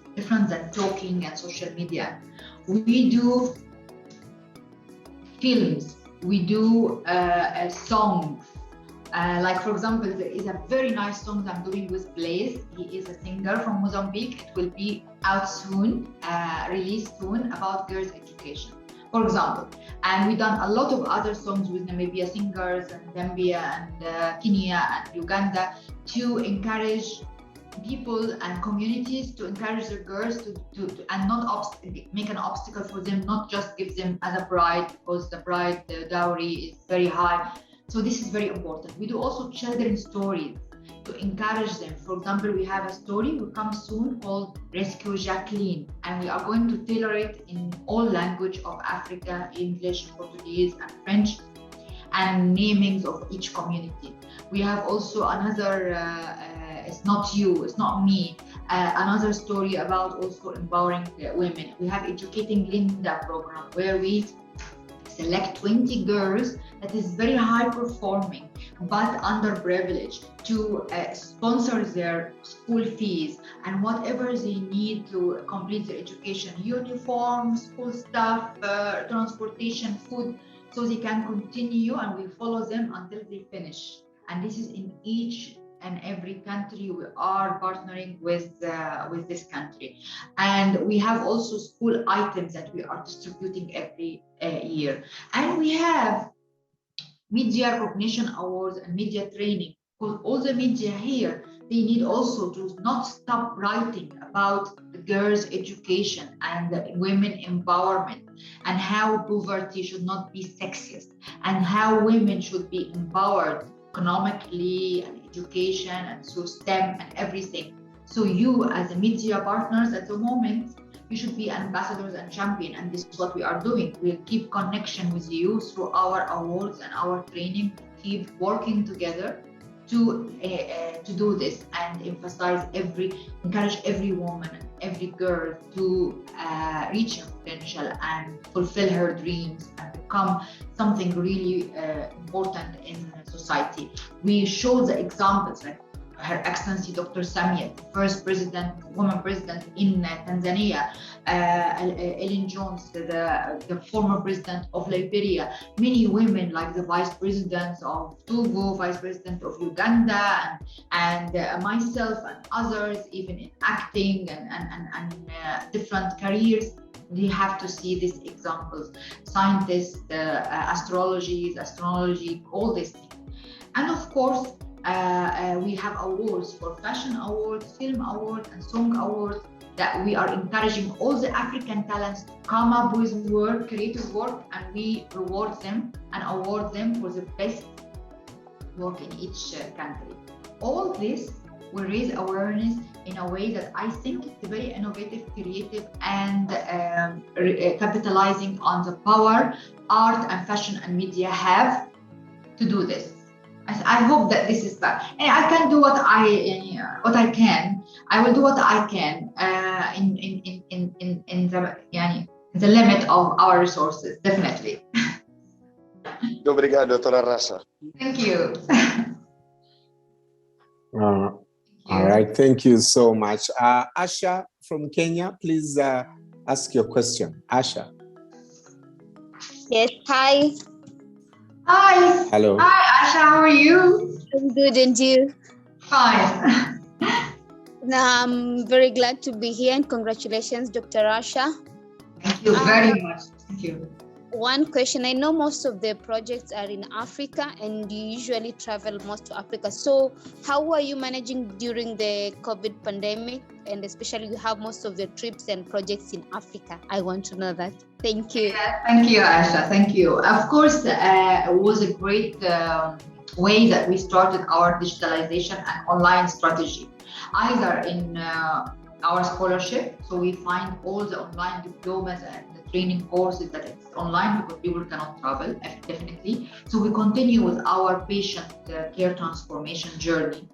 than talking and social media. We do films, we do songs. Like, for example, there is a very nice song that I'm doing with Blaze. He is a singer from Mozambique. It will be out soon, released soon, about girls' education, for example. And we've done a lot of other songs with Namibia singers and Zambia and Kenya and Uganda to encourage people and communities to encourage their girls to and not make an obstacle for them, not just give them as a bride, because the bride dowry is very high. So this is very important. We do also children's stories to encourage them. For example, we have a story will come soon called Rescue Jacqueline, and we are going to tailor it in all language of Africa, English, Portuguese, and French, and namings of each community. We have also another, it's not you, it's not me, another story about also empowering women. We have Educating Linda program, where we select 20 girls that is very high performing but underprivileged to sponsor their school fees and whatever they need to complete their education, uniform, school stuff, transportation, food, so they can continue, and we follow them until they finish. And this is in each and every country. We are partnering with this country. And we have also school items that we are distributing every year. And we have media recognition awards and media training, because all the media here, they need also to not stop writing about the girls' education and women empowerment, and how poverty should not be sexist, and how women should be empowered economically and education and through STEM and everything. So you as a media partners at the moment, you should be ambassadors and champion, and this is what we are doing. We'll keep connection with you through our awards and our training, keep working together to do this and encourage every woman and every girl to reach her potential and fulfill her dreams and become something really important in society. We show the examples, like Her Excellency Dr. Samia, the first woman president in Tanzania, Ellen Jones, the former president of Liberia, many women like the vice president of Togo, vice president of Uganda, and myself and others, even in acting and different careers. They have to see these examples. Scientists, astrology, all these things. And of course, we have awards for fashion awards, film awards, and song awards that we are encouraging all the African talents to come up with work, creative work, and we reward them and award them for the best work in each country. All this will raise awareness in a way that I think is very innovative, creative, and capitalizing on the power art and fashion and media have to do this. I hope that this is that. And I can do what I can. I will do what I can in the limit of our resources, definitely. Obrigado, Dr.Rasha. Thank you. All right, thank you so much. Asha from Kenya, please ask your question. Asha. Yes, hi. Hi. Hello. Hi, Asha, how are you? I'm good, and you? Fine. I'm very glad to be here, and congratulations, Dr.Rasha. Thank you very much. Thank you. One question. I know most of the projects are in Africa, and you usually travel most to Africa. So how are you managing during the COVID pandemic? And especially you have most of the trips and projects in Africa. I want to know that. Thank you. Yeah, thank you, Asha. Thank you. Of course, it was a great way that we started our digitalization and online strategy, either in our scholarship. So we find all the online diplomas and the training courses that it's online because people cannot travel, definitely. So we continue with our patient care transformation journey.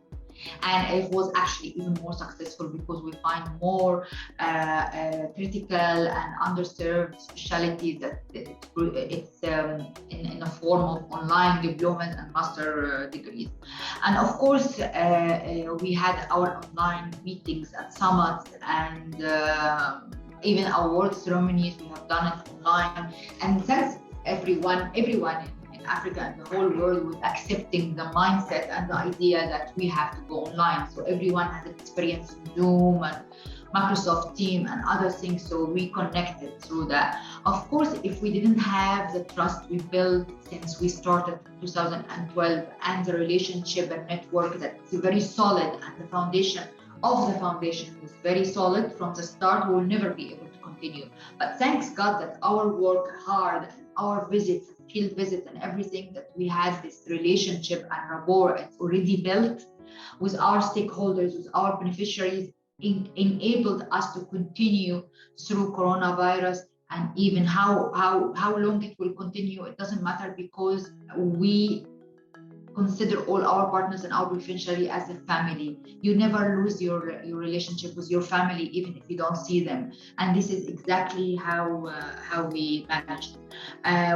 And it was actually even more successful because we find more critical and underserved specialties that it's in a form of online diplomas and master degrees. And of course, we had our online meetings at summits and even award ceremonies. We have done it online. And since everyone in Africa and the whole world was accepting the mindset and the idea that we have to go online. So everyone has experience in Zoom and Microsoft Teams and other things. So we connected through that. Of course, if we didn't have the trust we built since we started in 2012 and the relationship and network that's very solid and the foundation of the foundation was very solid from the start, we will never be able to continue. But thanks God that our work hard, our visits, field visits and everything, that we had this relationship and rapport it's already built with our stakeholders, with our beneficiaries, enabled us to continue through coronavirus. And even how long it will continue, it doesn't matter, because we consider all our partners and our beneficiary as a family. You never lose your relationship with your family, even if you don't see them. And this is exactly how we managed.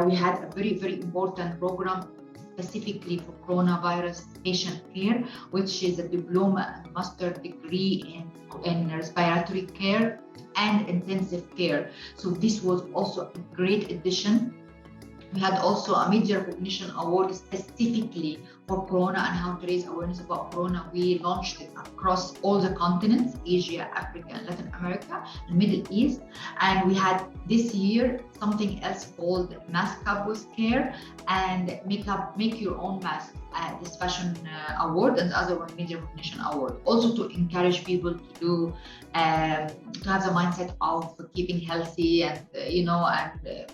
We had a very, very important program specifically for coronavirus patient care, which is a diploma and master degree in respiratory care and intensive care. So this was also a great addition. We had also a media recognition award specifically for Corona and how to raise awareness about Corona. We launched it across all the continents, Asia, Africa, and Latin America, and Middle East. And we had this year something else called Mask Up with Care and Make Your Own Mask, this fashion award, and the other one, Media Recognition Award. Also to encourage people to do, to have the mindset of keeping healthy and,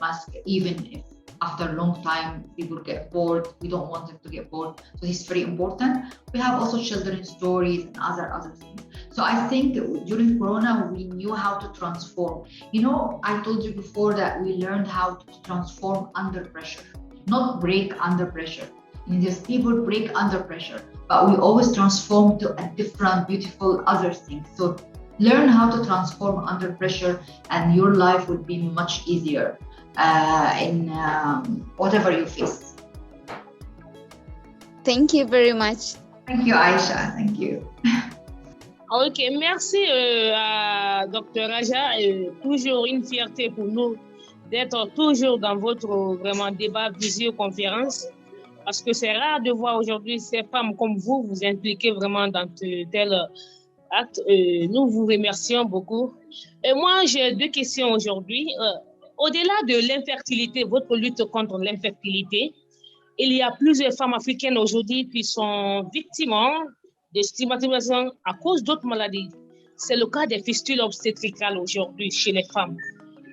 mask, even if after a long time people get bored. We don't want them to get bored. So this is very important. We have also children's stories and other things. So I think during Corona, we knew how to transform. I told you before that we learned how to transform under pressure, not break under pressure. These people break under pressure, but we always transform to a different, beautiful other thing. So learn how to transform under pressure and your life will be much easier in whatever you face. Thank you very much. Thank you, Aisha. Thank you. Ok, merci à Dr.Rasha. Toujours une fierté pour nous d'être toujours dans votre vraiment débat visioconférence, parce que c'est rare de voir aujourd'hui ces femmes comme vous vous impliquer vraiment dans tel acte. Nous vous remercions beaucoup. Et moi, j'ai deux questions aujourd'hui. Au-delà de l'infertilité, votre lutte contre l'infertilité, il y a plusieurs femmes africaines aujourd'hui qui sont victimes de stigmatisation à cause d'autres maladies. C'est le cas des fistules obstétricales aujourd'hui chez les femmes.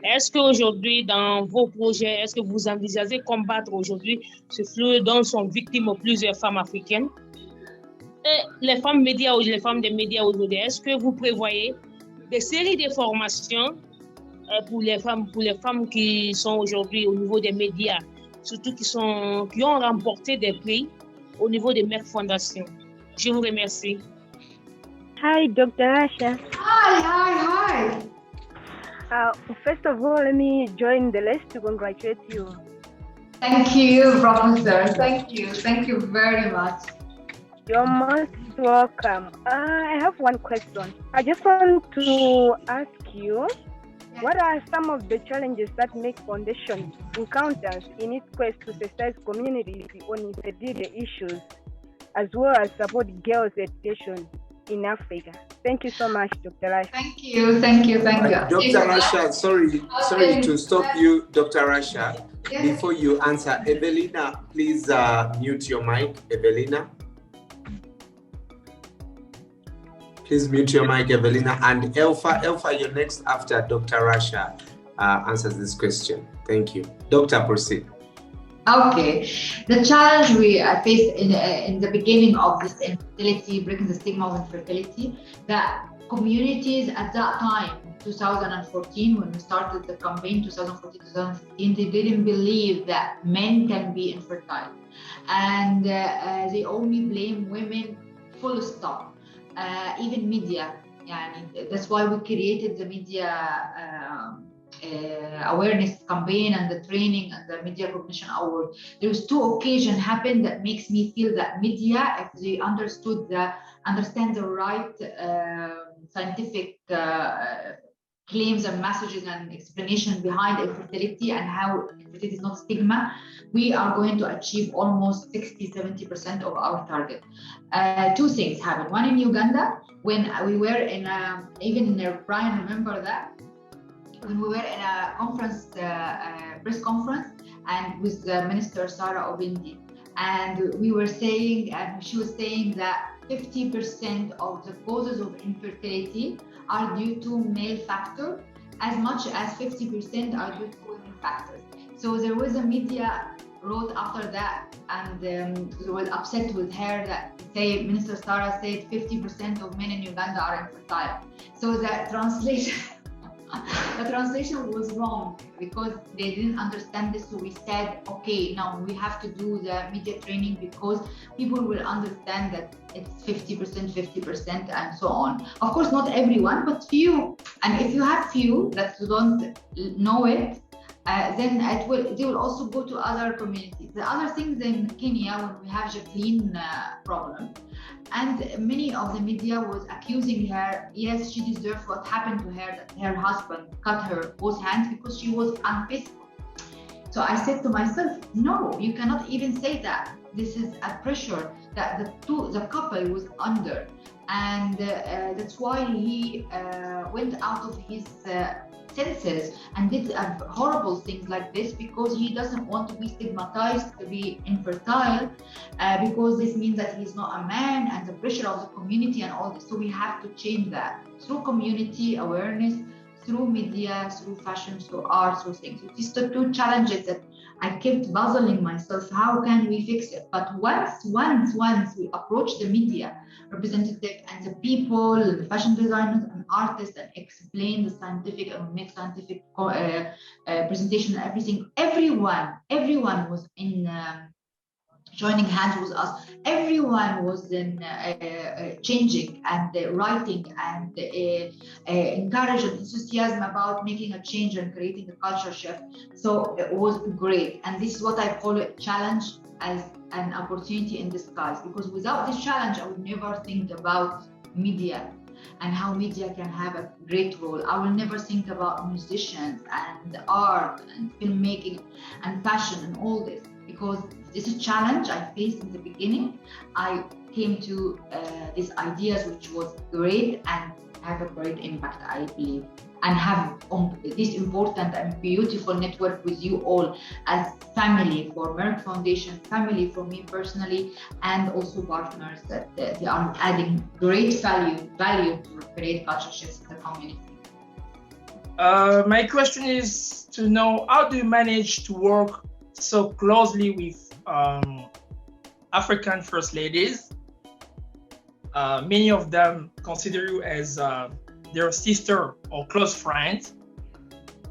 Est-ce qu'aujourd'hui, dans vos projets, est-ce que vous envisagez combattre aujourd'hui ce flux dont sont victimes plusieurs femmes africaines? Et les femmes médias ou les femmes des médias aujourd'hui, est-ce que vous prévoyez des séries de formations pour les femmes qui sont aujourd'hui au niveau des médias, surtout qui ont remporté des prix au niveau de Merck Foundation? Je vous remercie. Hi, Dr.Rasha. Hi. First of all, let me join the list to congratulate you. Thank you, Professor. Thank you very much. You're most welcome. I have one question. I just want to ask you, what are some of the challenges that Merck Foundation encounters in its quest to sensitize communities on infertility issues, as well as support girls' education in Africa? Thank you so much, Dr. Rasha. Thank you. Dr. Rasha, sorry to stop you, Dr. Rasha. Yes. Before you answer, Evelina, please mute your mic. Evelina. Please mute your mic, Evelina. And Elfa, you're next after Dr. Rasha answers this question. Thank you. Doctor, proceed. Okay. The challenge we faced in the beginning of this infertility, breaking the stigma of infertility, that communities at that time, 2014, when we started the campaign, 2014-2015, they didn't believe that men can be infertile. And they only blame women, full stop. Even media, that's why we created the media awareness campaign and the training and the media recognition award. There's two occasions happened that makes me feel that media, if they understand the right scientific claims and messages and explanation behind infertility and how infertility is not stigma, we are going to achieve almost 60-70% of our target. Two things happened. One in Uganda, when we were in even Brian remember that, when we were in a conference, press conference, and with Minister Sarah Obindi, and we were saying, and she was saying that 50% of the causes of infertility are due to male factor, as much as 50% are due to women factors. So there was a media wrote after that, and they were upset with her that, say, Minister Sarah said 50% of men in Uganda are infertile. So that the translation was wrong because they didn't understand this. So we said, okay, now we have to do the media training because people will understand that it's 50%, 50%, and so on. Of course, not everyone, but few. And if you have few that don't know it, then they will also go to other communities. The other things in Kenya, when we have Jacqueline problem, and many of the media was accusing her, yes, she deserved what happened to her, that her husband cut her both hands because she was unfaithful. So I said to myself, no, you cannot even say that. This is a pressure that the couple was under. And that's why he went out of his senses and did horrible things like this, because he doesn't want to be stigmatized to be infertile, because this means that he's not a man, and the pressure of the community and all this. So we have to change that through community awareness, through media, through fashion, through art, through things. These are the two challenges that I kept puzzling myself, how can we fix it? But once we approach the media representative and the people, the fashion designers and artists, and explain the scientific and make scientific presentation and everything, everyone was in joining hands with us. Everyone was then changing and writing and encouraging enthusiasm about making a change and creating a culture shift. So it was great. And this is what I call a challenge as an opportunity in disguise, because without this challenge, I would never think about media and how media can have a great role. I will never think about musicians and art and filmmaking and fashion and all this, because this is a challenge I faced in the beginning. I came to these ideas, which was great and have a great impact, I believe, and have this important and beautiful network with you all as family for Merck Foundation, family for me personally, and also partners that they are adding great value to create culture shifts in the community. My question is to know, how do you manage to work so closely with African First Ladies? Many of them consider you as their sister or close friend.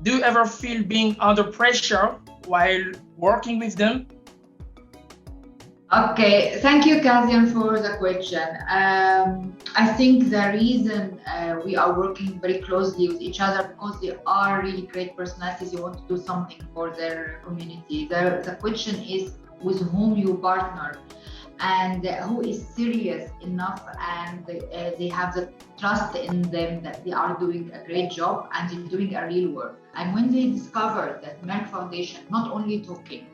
Do you ever feel being under pressure while working with them? Okay, thank you, Kazian, for the question. I think the reason we are working very closely with each other, because they are really great personalities, they want to do something for their community. The question is with whom you partner and who is serious enough, and they have the trust in them that they are doing a great job and they're doing a real work. And when they discover that Merck Foundation not only talking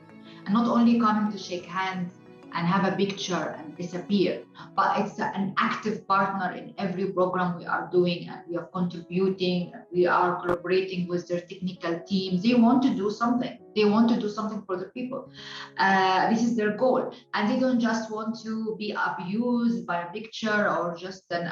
and not only coming to shake hands and have a picture and disappear, but it's an active partner in every program we are doing, and we are contributing, and we are collaborating with their technical teams. They want to do something. They want to do something for the people. This is their goal. And they don't just want to be abused by a picture or just a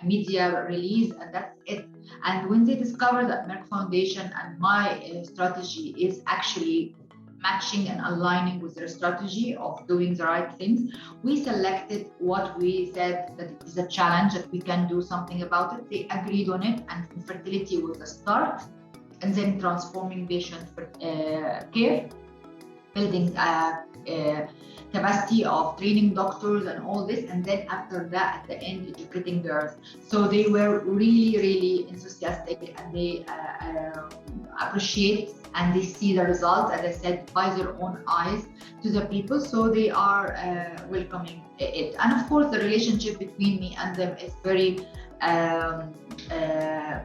media release, and that's it. And when they discover that Merck Foundation and my strategy is actually matching and aligning with their strategy of doing the right things, we selected what we said that it is a challenge, that we can do something about it. They agreed on it, and infertility was the start, and then transforming patient care, building capacity of training doctors and all this, and then after that, at the end, educating girls. So they were really, really enthusiastic, and they appreciate and they see the results, as I said, by their own eyes to the people. So they are welcoming it. And of course, the relationship between me and them is very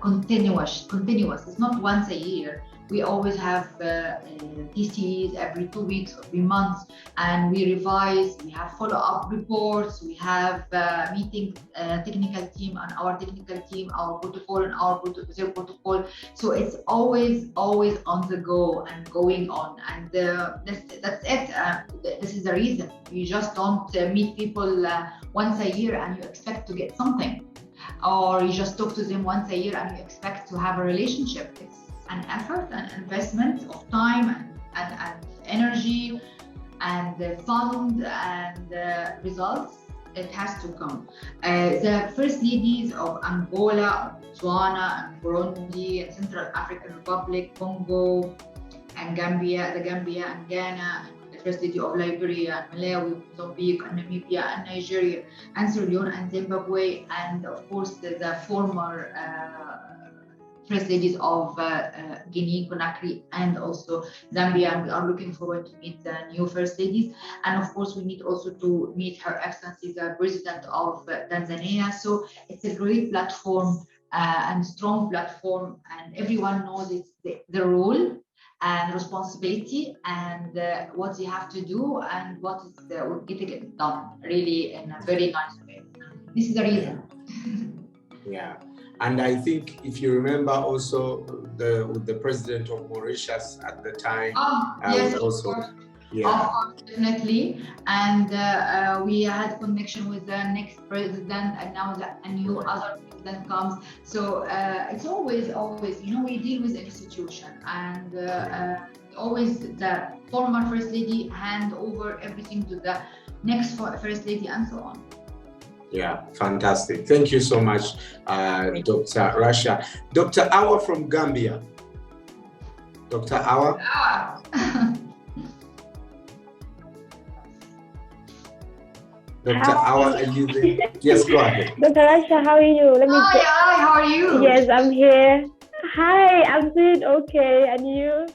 continuous. It's not once a year. We always have TCs every 2 weeks, every month, and we revise. We have follow-up reports. We have meetings, technical team and our technical team, our protocol and their protocol. So it's always on the go and going on, and that's it. This is the reason. You just don't meet people once a year and you expect to get something, or you just talk to them once a year and you expect to have a relationship. It's an effort and investment of time and energy and fund and results. It has to come. The first ladies of Angola, Botswana, and Burundi, and Central African Republic, Congo, and Gambia, and Ghana, and the first lady of Liberia, and Malawi, Mozambique, and Namibia, and Nigeria, and Sierra Leone, and Zimbabwe, and of course the former first ladies of Guinea, Conakry, and also Zambia. And we are looking forward to meet the new first ladies. And of course, we need also to meet Her Excellency, the President of Tanzania. So it's a great platform and strong platform, and everyone knows it's the role and responsibility and what they have to do and what is getting it done really in a very nice way. This is the reason. Yeah. And I think if you remember also the president of Mauritius at the time, yes, also, of course, definitely. And we had connection with the next president, and now a new other president comes. So it's always, we deal with institution, and always the former first lady hand over everything to the next first lady, and so on. Yeah, fantastic. Thank you so much, Dr. Rasha. Dr. Awa from Gambia. Dr. Awa. Dr. Awa, are you there? Yes, go ahead. Dr. Rasha, how are you? Hi, how are you? Yes, I'm here. Hi, I'm doing okay. And you?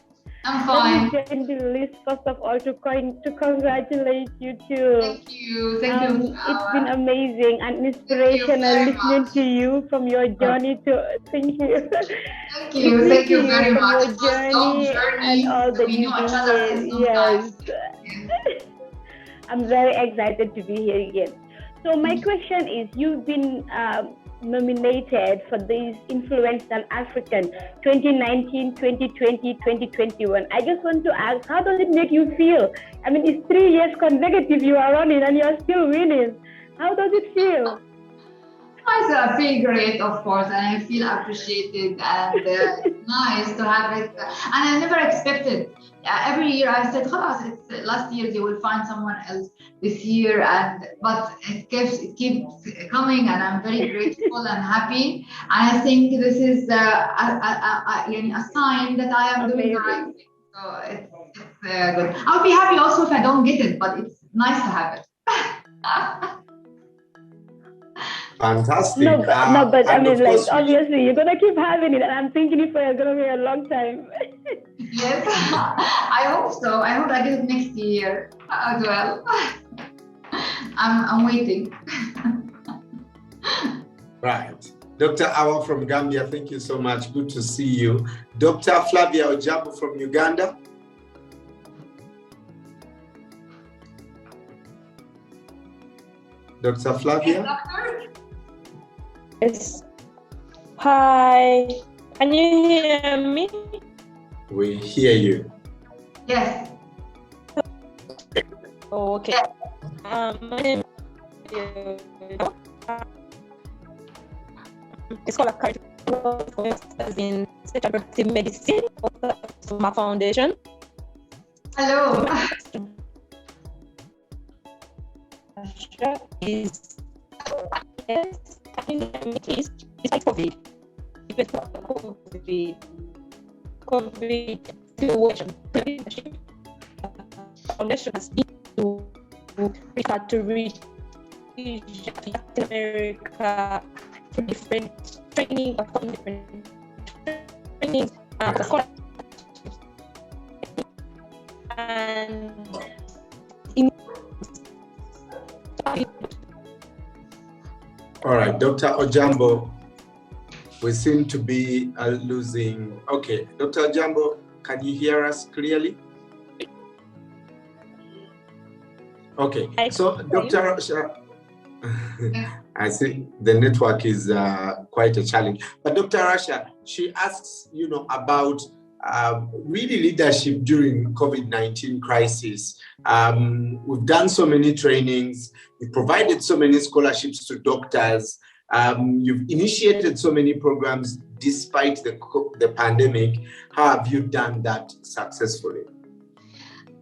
I'm fine. Let me join the list first of all to congratulate you too. Thank you. Thank you. It's been amazing and inspirational listening to you from your journey to. Thank you. Thank you. Thank you very much. Your journey and all that you do. Yes. I'm very excited to be here again. So my question is, you've been nominated for these Influential African 2019, 2020, 2021. I just want to ask, how does it make you feel? I mean, it's 3 years consecutive you are running and you're still winning. How does it feel? I feel great, of course, and I feel appreciated, and nice to have it. And I never expected. Every year I said, it's last year they will find someone else this year, but it keeps coming, and I'm very grateful and happy. And I think this is a sign that I am doing the right thing. So it's good. I'll be happy also if I don't get it, but it's nice to have it. Fantastic. No, but I mean, like, obviously, you're going to keep having it, and I'm thinking it's going to be a long time. Yes, I hope so. I hope I get it next year as well. I'm waiting. Right. Dr. Awa from Gambia, thank you so much. Good to see you. Dr. Flavia Ojabo from Uganda. Dr. Flavia? Yes. Hi. Can you hear me? We hear you. Yes. Oh, okay. My name is scholar in sexual reproductive medicine of the Pharma Foundation. Hello. Is yes, it's like COVID. It's COVID situation. Foundation has been to reach Latin America for different training, different trainings, and all right, Dr. Ojambo. We seem to be losing. Okay, Dr. Jambo, can you hear us clearly? Okay, so Dr. Rasha, I see the network is quite a challenge. But Dr. Rasha, she asks, about really leadership during COVID-19 crisis. We've done so many trainings, we've provided so many scholarships to doctors, you've initiated so many programs despite the pandemic. How have you done that successfully?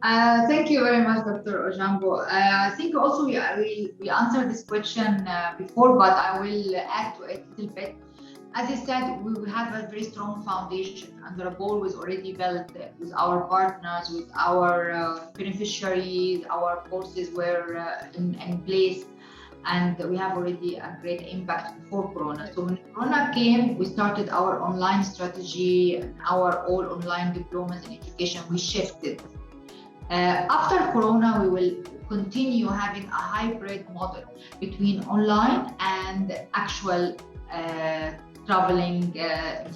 Thank you very much, Dr. Ojambo. I think also we answered this question before, but I will add to it a little bit. As I said, we have a very strong foundation, and the ball was already built with our partners, with our beneficiaries. Our courses were in place, and we have already a great impact before Corona. So when Corona came, we started our online strategy and our all online diplomas in education. We shifted. After Corona, we will continue having a hybrid model between online and actual traveling,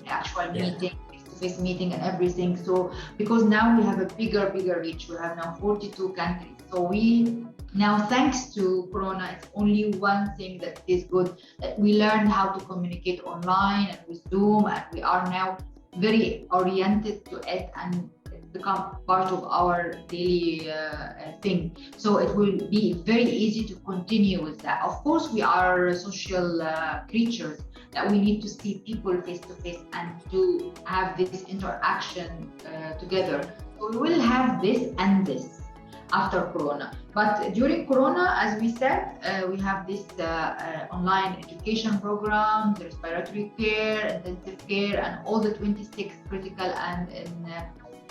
actual meeting, face-to-face meeting and everything. So because now we have a bigger reach, we have now 42 countries. So we now, thanks to Corona, it's only one thing that is good, that we learned how to communicate online and with Zoom, and we are now very oriented to it and become part of our daily thing. So it will be very easy to continue with that. Of course, we are social creatures, that we need to see people face to face and to have this interaction together. So we will have this and this after Corona. But during Corona, as we said, we have this online education program, the respiratory care, intensive care, and all the 26 critical and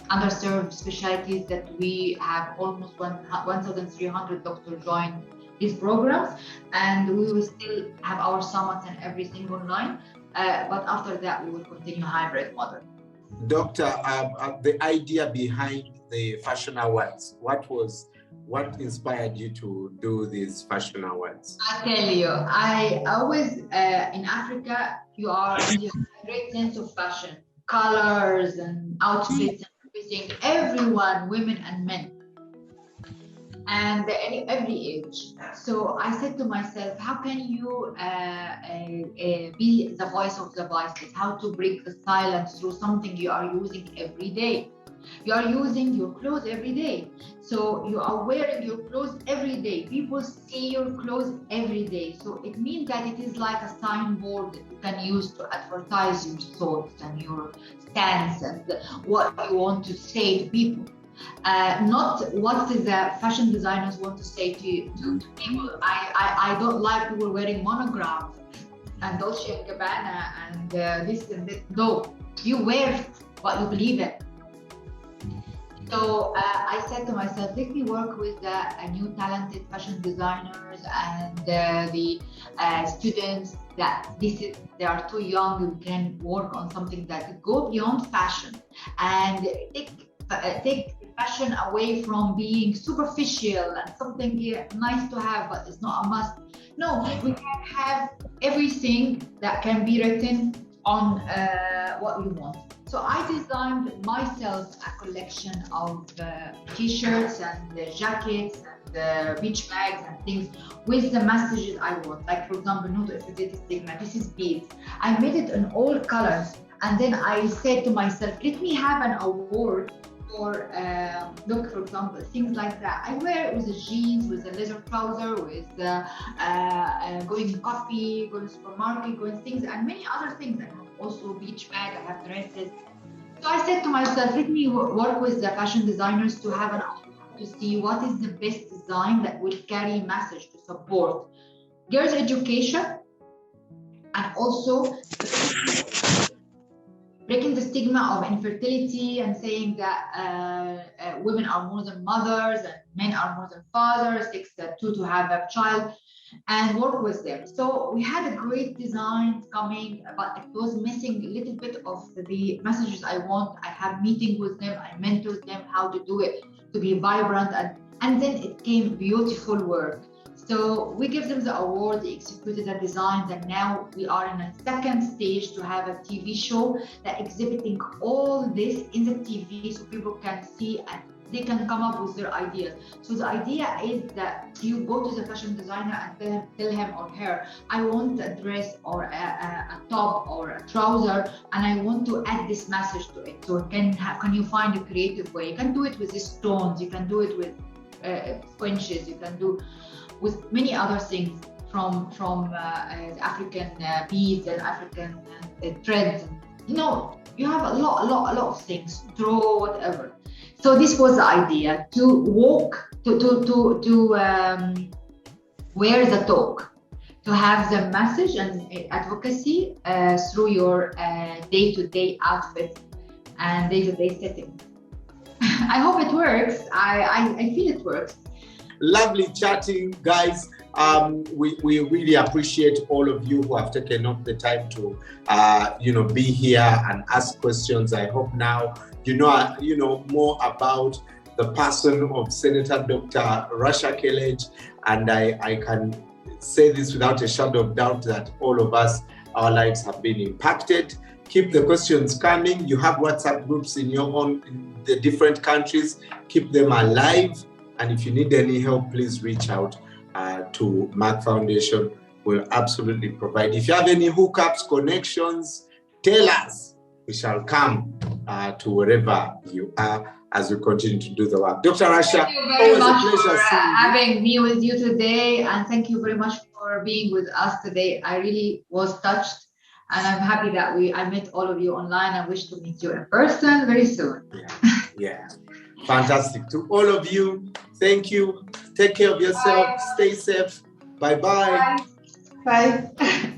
underserved specialties that we have. Almost 1,300 doctors join these programs, and we will still have our summits and everything online. But after that, we will continue hybrid model. Doctor, the idea behind the Fashion Awards, what inspired you to do these Fashion Awards? I tell you, I always, in Africa, you have a great sense of fashion, colors and outfits and everything, everyone, women and men, and every age. So I said to myself, how can you be the voice of the voiceless? How to break the silence through something you are using every day? You are using your clothes every day. So you are wearing your clothes every day. People see your clothes every day. So it means that it is like a signboard that you can use to advertise your thoughts and your stance and what you want to say to people. Not what the fashion designers want to say to people. I don't like people wearing monograms and Dolce & Gabbana and this and this. No, you wear what you believe in. So I said to myself, let me work with new talented fashion designers and the students that they are too young, we can work on something that go beyond fashion and take fashion away from being superficial and something nice to have, but it's not a must. No, we can have everything that can be written on what we want. So I designed myself a collection of t-shirts and jackets and beach bags and things with the messages I want. Like, for example, no to infertility stigma, this is beads. I made it in all colors. And then I said to myself, let me have an award for, look, for example, things like that. I wear it with the jeans, with a leather trouser, with going to coffee, going to supermarket, going things, and many other things. I have also beach bag, I have dresses. So I said to myself, let me work with the fashion designers to have an award to see what is the best design that will carry message to support girls' education and also breaking the stigma of infertility and saying that women are more than mothers and men are more than fathers, it takes two to have a child, and work with them. So we had a great design coming, but it was missing a little bit of the messages I want. I have meetings with them, I mentor them how to do it to be vibrant, and then it came beautiful work. So we give them the award, they executed the designs, and now we are in a second stage to have a TV show that exhibiting all this in the TV so people can see and they can come up with their ideas. So the idea is that you go to the fashion designer and tell him or her, I want a dress or a top or a trouser, and I want to add this message to it. So can you find a creative way? You can do it with these stones, you can do it with squinches, you can do with many other things from African beads and African threads. You know, you have a lot of things, draw, whatever. So this was the idea, to walk, to wear the talk, to have the message and advocacy through your day-to-day outfit and day-to-day setting. I hope it works. I feel it works. Lovely chatting, guys. We really appreciate all of you who have taken up the time to be here and ask questions. I hope now you know more about the person of Senator Dr. Rasha Kelej, and I can say this without a shadow of doubt that all of us, our lives have been impacted. Keep the questions coming. You have WhatsApp groups in the different countries. Keep them alive. And if you need any help, please reach out to Merck Foundation. We'll absolutely provide. If you have any hookups, connections, tell us. We shall come to wherever you are as we continue to do the work. Dr. Rasha, thank you very much for seeing you. having me with you today, and thank you very much for being with us today. I really was touched, and I'm happy that I met all of you online. I wish to meet you in person very soon. Yeah. Fantastic. To all of you, thank you. Take care of yourself. Bye. Stay safe. Bye-bye. Bye.